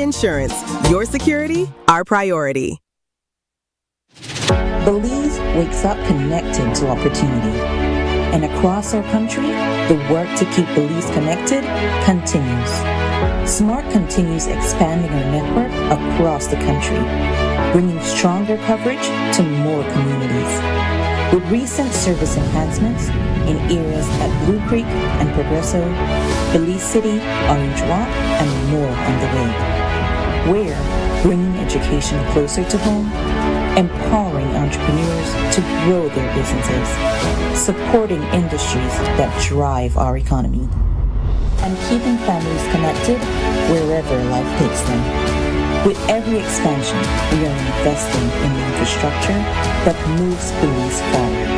M: Insurance, your security, our priority.
N: Belize wakes up connected to opportunity. And across our country, the work to keep Belize connected continues. SMART continues expanding our network across the country, bringing stronger coverage to more communities. With recent service enhancements in areas at Blue Creek and Progresso, Belize City, Orange Walk, and more on the way. We're bringing education closer to home, empowering entrepreneurs to grow their businesses, supporting industries that drive our economy, and keeping families connected wherever life takes them. With every expansion, we are investing in the infrastructure that moves Belize forward.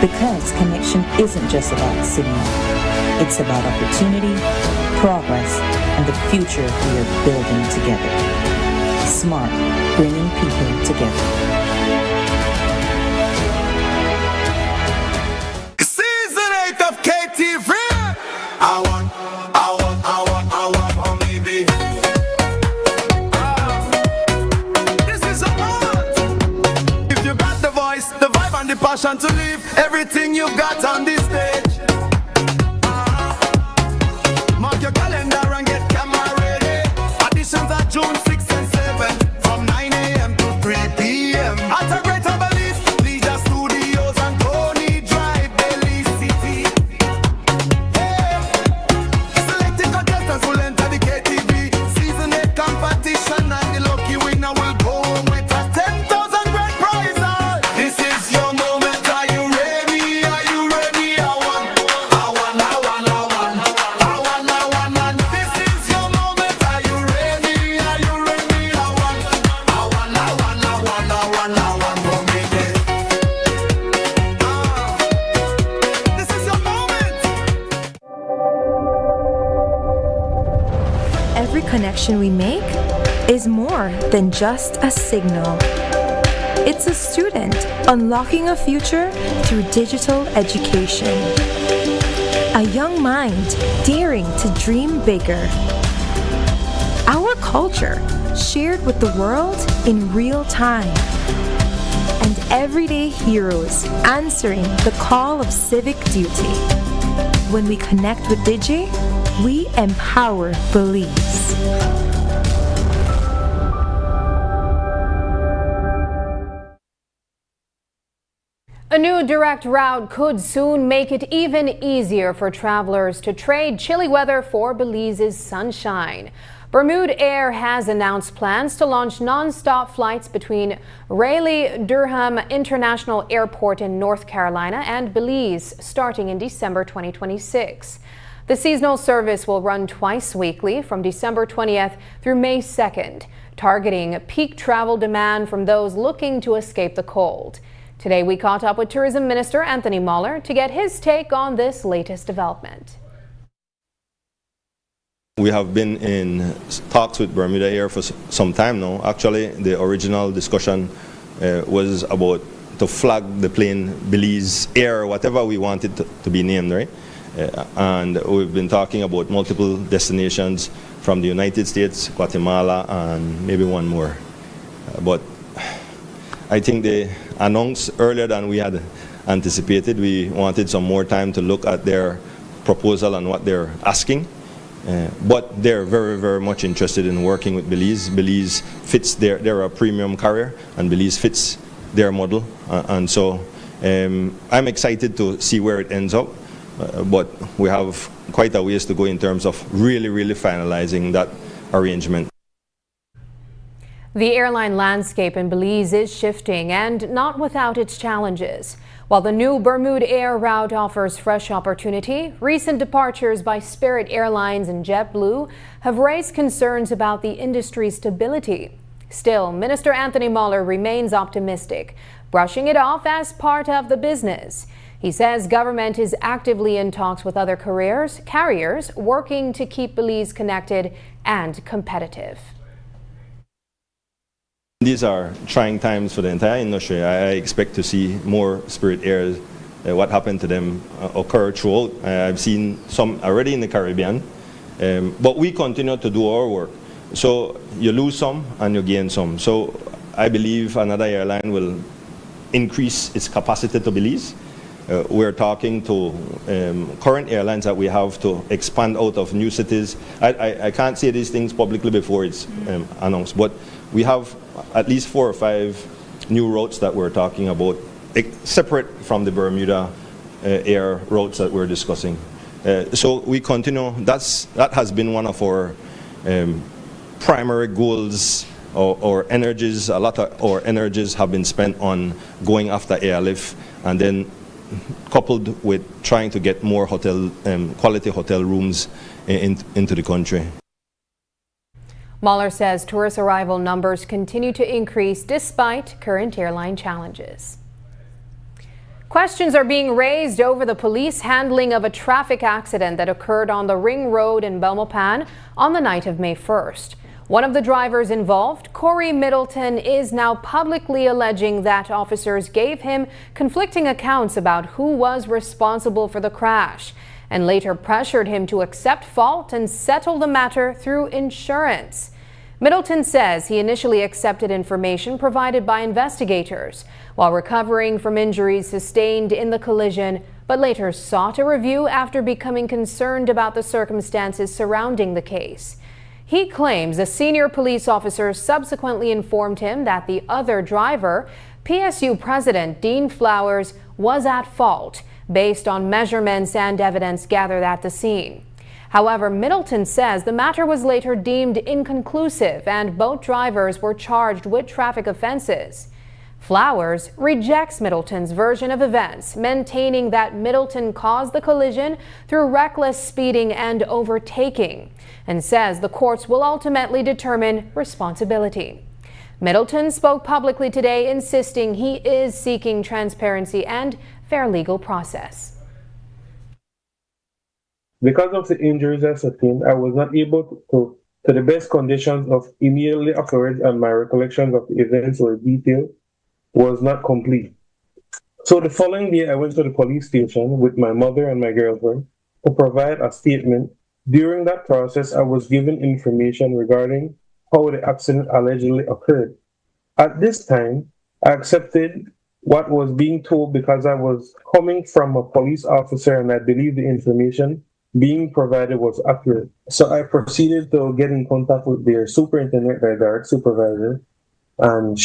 N: Because connection isn't just about signal, it's about opportunity, progress, and the future we are building together. SMART, bringing people together.
D: Season 8 of KTV. I want only be. This is a lot. If you got the voice, the vibe, and the passion to live everything you've got on this stage. Mark your calendar and get camera ready. Auditions are June 6 and 7 from 9 a.m. to 3 p.m. At a Greater Belize, Leisure Studios and Tony Drive, Belize City. Hey, selected contestants will enter the KTV Season 8 competition, and the lucky winner will go home with a 10,000 grand prize. This is your moment. Are you ready? Are you ready? I want
Y: connection we make is more than just a signal. It's a student unlocking a future through digital education. A young mind daring to dream bigger. Our culture shared with the world in real time. And everyday heroes answering the call of civic duty. When we connect with Digi, we empower Belize.
A: A new direct route could soon make it even easier for travelers to trade chilly weather for Belize's sunshine. Bermuda Air has announced plans to launch non-stop flights between Raleigh-Durham International Airport in North Carolina and Belize starting in December 2026. The seasonal service will run twice weekly from December 20th through May 2nd, targeting peak travel demand from those looking to escape the cold. Today we caught up with Tourism Minister Anthony Moller to get his take on this latest development.
E: We have been in talks with Bermuda Air for some time now. Actually, the original discussion was about to flag the plane Belize Air, whatever we want it to be named, right? And we've been talking about multiple destinations from the United States, Guatemala, and maybe one more. But I think they announced earlier than we had anticipated. We wanted some more time to look at their proposal and what they're asking. But they're very, very much interested in working with Belize. Belize fits they're a premium carrier, and Belize fits their model. And so I'm excited to see where it ends up. But we have quite a ways to go in terms of really, really finalizing that arrangement.
A: The airline landscape in Belize is shifting and not without its challenges. While the new Bermuda Air route offers fresh opportunity, recent departures by Spirit Airlines and JetBlue have raised concerns about the industry's stability. Still, Minister Anthony Moller remains optimistic, brushing it off as part of the business. He says government is actively in talks with other carriers working to keep Belize connected and competitive.
E: These are trying times for the entire industry. I expect to see more Spirit Airs, what happened to them occur throughout. I've seen some already in the Caribbean, but we continue to do our work. So you lose some and you gain some. So I believe another airline will increase its capacity to Belize. We're talking to current airlines that we have to expand out of new cities. I can't say these things publicly before it's announced, but we have at least 4 or 5 new routes that we're talking about, separate from the Bermuda Air routes that we're discussing. So we continue. That has been one of our primary goals or energies. A lot of our energies have been spent on going after airlift, and then coupled with trying to get more quality hotel rooms into the country.
A: Moller says tourist arrival numbers continue to increase despite current airline challenges. Questions are being raised over the police handling of a traffic accident that occurred on the Ring Road in Belmopan on the night of May 1st. One of the drivers involved, Corey Middleton, is now publicly alleging that officers gave him conflicting accounts about who was responsible for the crash, and later pressured him to accept fault and settle the matter through insurance. Middleton says he initially accepted information provided by investigators while recovering from injuries sustained in the collision, but later sought a review after becoming concerned about the circumstances surrounding the case. He claims a senior police officer subsequently informed him that the other driver, PSU President Dean Flowers, was at fault based on measurements and evidence gathered at the scene. However, Middleton says the matter was later deemed inconclusive and both drivers were charged with traffic offenses. Flowers rejects Middleton's version of events, maintaining that Middleton caused the collision through reckless speeding and overtaking, and says the courts will ultimately determine responsibility. Middleton spoke publicly today, insisting he is seeking transparency and fair legal process.
I: Because of the injuries I sustained, I was not able to to the best conditions of immediately occurred, and my recollections of the events or detail was not complete. So the following day, I went to the police station with my mother and my girlfriend to provide a statement. During that process, I was given information regarding how the accident allegedly occurred. At this time, I accepted what was being told because I was coming from a police officer and I believed the information being provided was accurate. So I proceeded to get in contact with their superintendent, their direct supervisor, and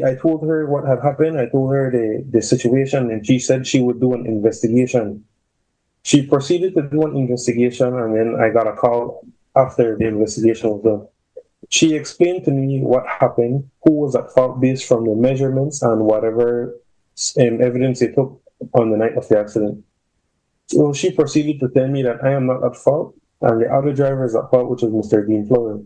I: I told her what had happened. I told her the situation, and she said she would do an investigation. She proceeded to do an investigation, and then I got a call after the investigation was done. She explained to me what happened, who was at fault based from the measurements and whatever evidence they took on the night of the accident. So she proceeded to tell me that I am not at fault, and the other driver is at fault, which is Mr. Dean Flowers.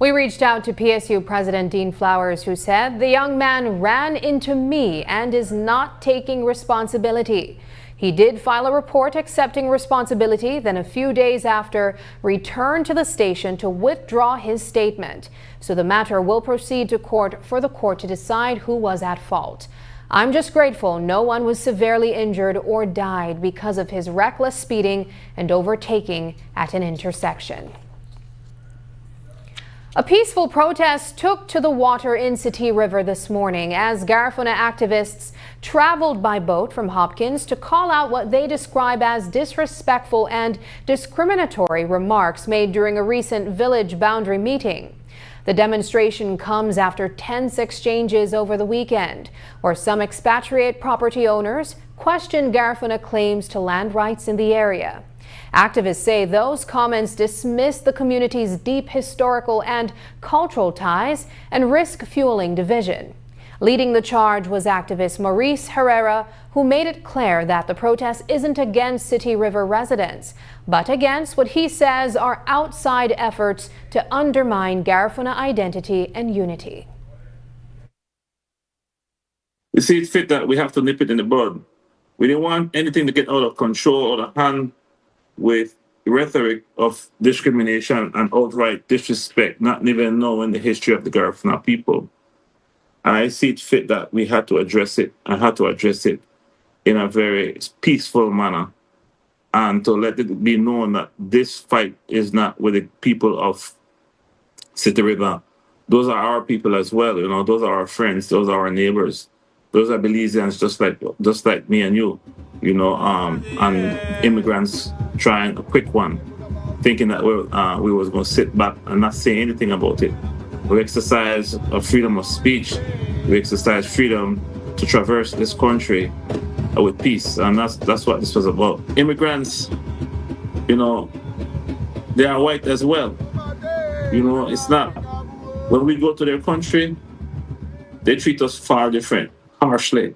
A: We reached out to PSU President Dean Flowers, who said the young man ran into me and is not taking responsibility. He did file a report accepting responsibility, then a few days after returned to the station to withdraw his statement. So the matter will proceed to court for the court to decide who was at fault. I'm just grateful no one was severely injured or died because of his reckless speeding and overtaking at an intersection. A peaceful protest took to the water in City River this morning as Garifuna activists traveled by boat from Hopkins to call out what they describe as disrespectful and discriminatory remarks made during a recent village boundary meeting. The demonstration comes after tense exchanges over the weekend, where some expatriate property owners questioned Garifuna claims to land rights in the area. Activists say those comments dismiss the community's deep historical and cultural ties and risk fueling division. Leading the charge was activist Maurice Herrera, who made it clear that the protest isn't against City River residents, but against what he says are outside efforts to undermine Garifuna identity and unity.
O: We see it fit that we have to nip it in the bud. We didn't want anything to get out of control or the hand with rhetoric of discrimination and outright disrespect, not even knowing the history of the Garifuna people. And I see it fit that we had to address it, and had to address it in a very peaceful manner, and to let it be known that this fight is not with the people of City River. Those are our people as well, you know, those are our friends, those are our neighbors. Those are Belizeans just like me and you, you know, and immigrants trying a quick one, thinking that we was going to sit back and not say anything about it. We exercise a freedom of speech. We exercise freedom to traverse this country with peace, and that's what this was about. Immigrants, you know, they are white as well. You know, it's not. When we go to their country, they treat us far different, harshly.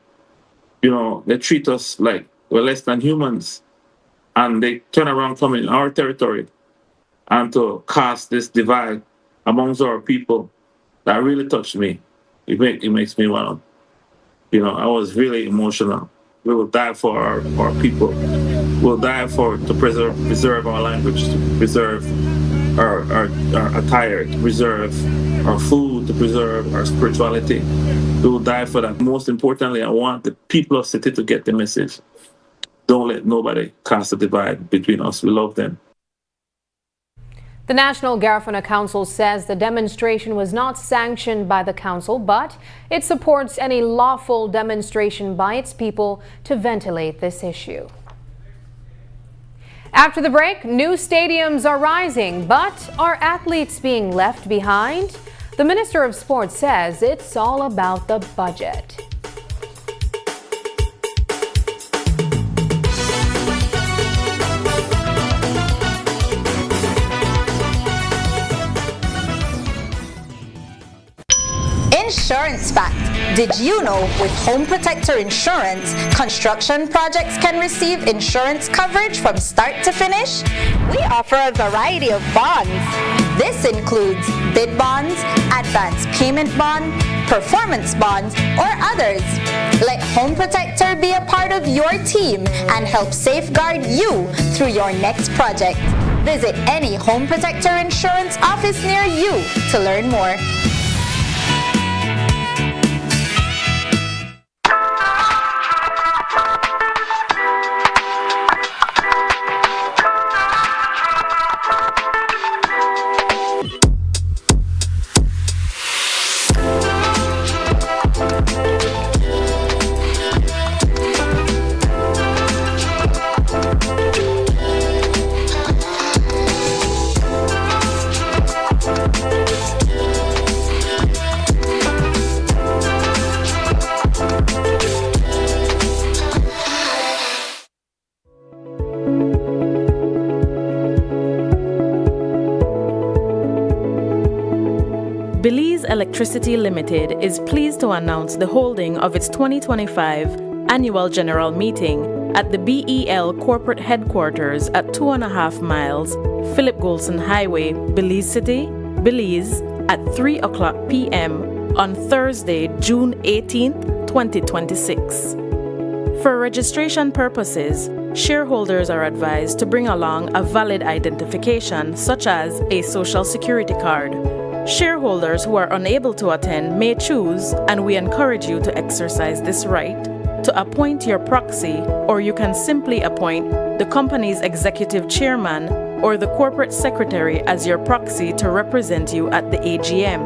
O: You know, they treat us like we're less than humans, and they turn around, come in our territory, and to cast this divide amongst our people, that really touched me. It makes me want to, you know, I was really emotional. We will die for our people. We'll die to preserve our language, to preserve our attire, to preserve our food, to preserve our spirituality. We will die for that. Most importantly, I want the people of City to get the message. Don't let nobody cast a divide between us. We love them.
A: The National Garifuna Council says the demonstration was not sanctioned by the council, but it supports any lawful demonstration by its people to ventilate this issue. After the break, new stadiums are rising, but are athletes being left behind? The Minister of Sports says it's all about the budget.
P: Insurance fact. Did you know with Home Protector Insurance, construction projects can receive insurance coverage from start to finish? We offer a variety of bonds. This includes bid bonds, advance payment bond, performance bonds, or others. Let Home Protector be a part of your team and help safeguard you through your next project. Visit any Home Protector Insurance office near you to learn more.
Q: Belize Electricity Limited is pleased to announce the holding of its 2025 Annual General Meeting at the BEL Corporate Headquarters at 2.5 miles Philip Golson Highway, Belize City, Belize, at 3:00 p.m. on Thursday, June 18, 2026. For registration purposes, shareholders are advised to bring along a valid identification such as a Social Security card. Shareholders who are unable to attend may choose, and we encourage you to exercise this right, to appoint your proxy, or you can simply appoint the company's executive chairman or the corporate secretary as your proxy to represent you at the AGM.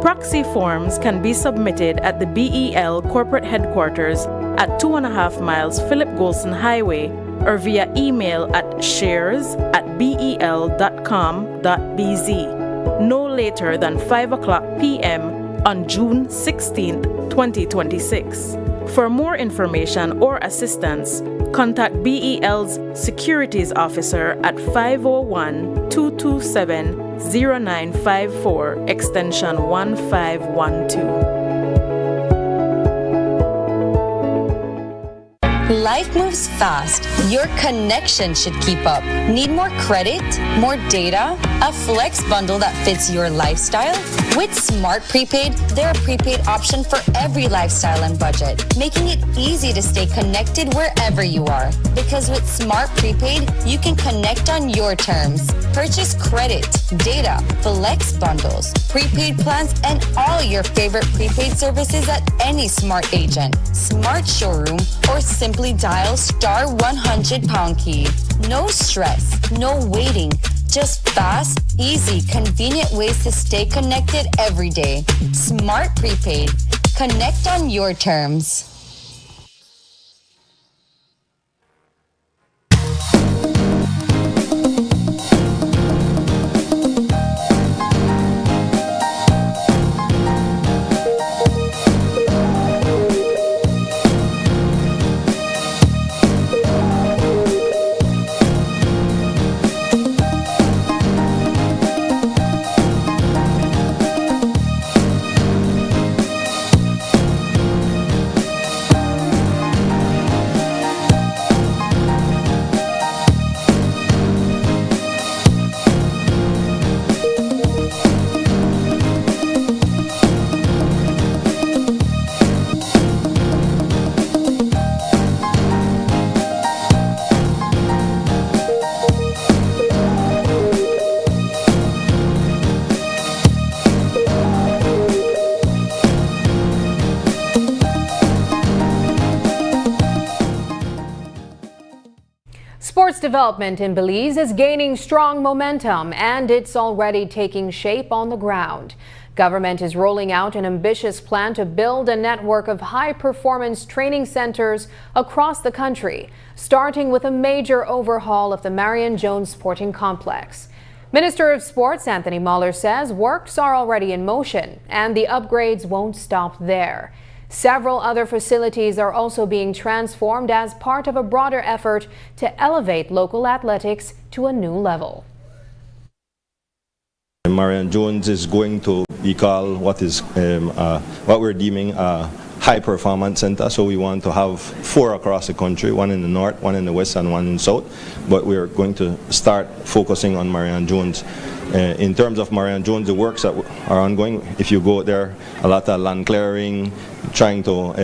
Q: Proxy forms can be submitted at the BEL corporate headquarters at 2.5 miles Philip Golson Highway or via email at shares@bel.com.bz no later than 5:00 p.m. on June 16, 2026. For more information or assistance, contact BEL's Securities Officer at 501-227-0954, extension 1512.
G: Life moves fast. Your connection should keep up. Need more credit? More data? A flex bundle that fits your lifestyle? With Smart Prepaid, they're a prepaid option for every lifestyle and budget, making it easy to stay connected wherever you are. Because with Smart Prepaid, you can connect on your terms. Purchase credit, data, flex bundles, prepaid plans, and all your favorite prepaid services at any Smart agent, Smart showroom, or simply dial *100 key. No stress, no waiting, just fast, easy, convenient ways to stay connected every day. Smart Prepaid. Connect on your terms.
A: Sports development in Belize is gaining strong momentum, and it's already taking shape on the ground. Government is rolling out an ambitious plan to build a network of high-performance training centers across the country, starting with a major overhaul of the Marion Jones Sporting Complex. Minister of Sports Anthony Muller says works are already in motion, and the upgrades won't stop there. Several other facilities are also being transformed as part of a broader effort to elevate local athletics to a new level.
E: Marion Jones is going to be called what we're deeming a high performance center. So we want to have 4 across the country, 1 in the north, 1 in the west, and 1 in the south. But we're going to start focusing on Marion Jones. In terms of Marion Jones, the works that are ongoing, if you go there, a lot of land clearing, trying to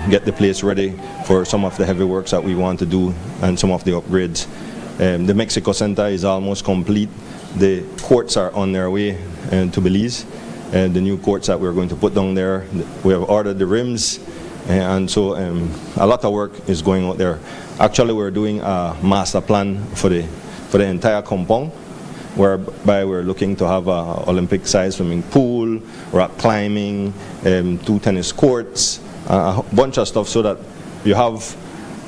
E: get the place ready for some of the heavy works that we want to do and some of the upgrades. The Mexico Center is almost complete. The courts are on their way to Belize. The new courts that we're going to put down there. We have ordered the rims, and so a lot of work is going out there. Actually, we're doing a master plan for the entire compound, whereby we're looking to have an Olympic-sized swimming pool, rock climbing, 2 tennis courts, a bunch of stuff so that you have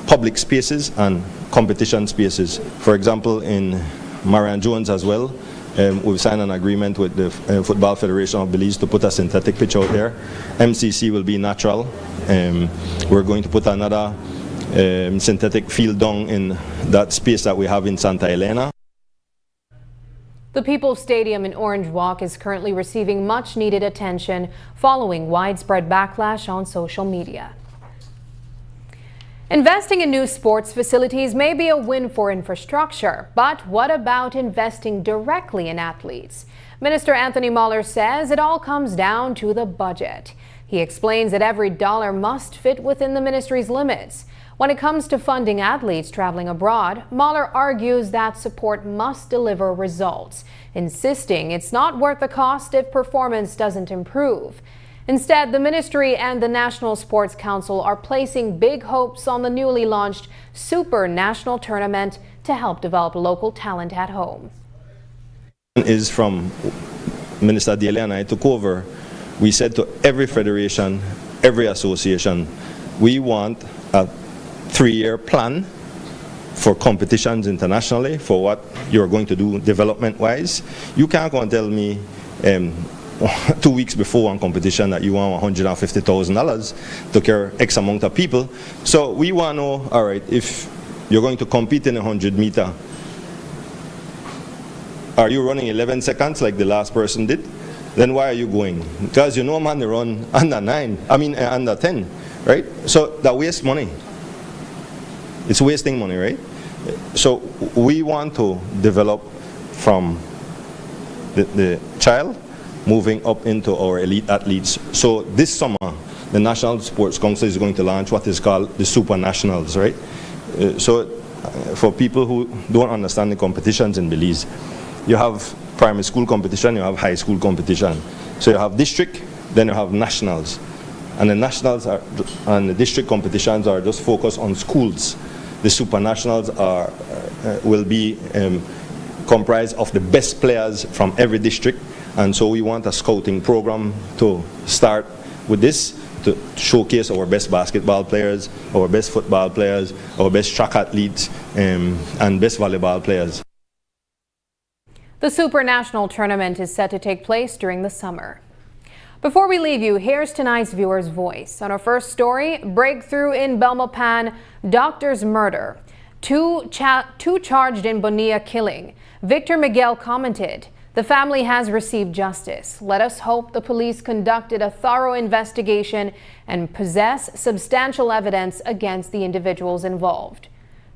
E: public spaces and competition spaces. For example, in Marian Jones as well, we've signed an agreement with the Football Federation of Belize to put a synthetic pitch out there. MCC will be natural. We're going to put another synthetic field down in that space that we have in Santa Elena.
A: The People's Stadium in Orange Walk is currently receiving much needed attention following widespread backlash on social media. Investing in new sports facilities may be a win for infrastructure, but what about investing directly in athletes? Minister Anthony Muller says it all comes down to the budget. He explains that every dollar must fit within the ministry's limits. When it comes to funding athletes traveling abroad, Muller argues that support must deliver results, insisting it's not worth the cost if performance doesn't improve. Instead, the ministry and the National Sports Council are placing big hopes on the newly launched Super National Tournament to help develop local talent at home.
E: Is from Minister Daly and I took over, we said to every federation, every association, we want a 3-year plan for competitions internationally, for what you're going to do development-wise. You can't go and tell me 2 weeks before one competition that you want $150,000 to carry X amount of people. So we want to know, all right, if you're going to compete in a 100-meter, are you running 11 seconds like the last person did? Then why are you going? Because you know man, they run under 10, right? So that wastes money. It's wasting money, right? So we want to develop from the child moving up into our elite athletes. So this summer, the National Sports Council is going to launch what is called the Super Nationals, right? So for people who don't understand the competitions in Belize, you have primary school competition, you have high school competition. So you have district, then you have nationals. And the nationals and the district competitions are just focused on schools. The Super Nationals will be comprised of the best players from every district. And so we want a scouting program to start with this, to showcase our best basketball players, our best football players, our best track athletes, and best volleyball players.
A: The Super National Tournament is set to take place during the summer. Before we leave you, here's tonight's viewer's voice. On our first story, breakthrough in Belmopan, doctor's murder. Two charged in Bonilla killing. Victor Miguel commented, "The family has received justice. Let us hope the police conducted a thorough investigation and possess substantial evidence against the individuals involved."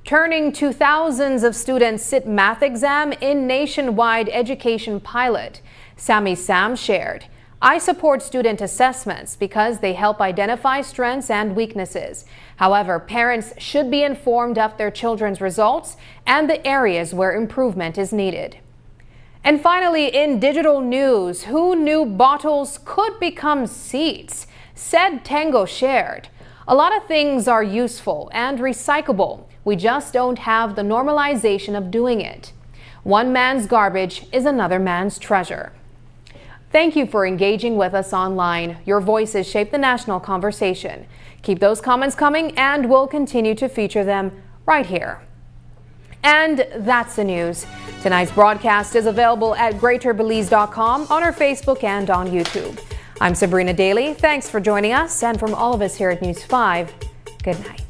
A: Turning to thousands of students sit math exam in nationwide education pilot, Sammy Sam shared, "I support student assessments because they help identify strengths and weaknesses. However, parents should be informed of their children's results and the areas where improvement is needed." And finally, in digital news, who knew bottles could become seats? Said Tango shared, "A lot of things are useful and recyclable. We just don't have the normalization of doing it. One man's garbage is another man's treasure." Thank you for engaging with us online. Your voices shape the national conversation. Keep those comments coming and we'll continue to feature them right here. And that's the news. Tonight's broadcast is available at greaterbelize.com, on our Facebook and on YouTube. I'm Sabrina Daly. Thanks for joining us, and from all of us here at News 5, good night.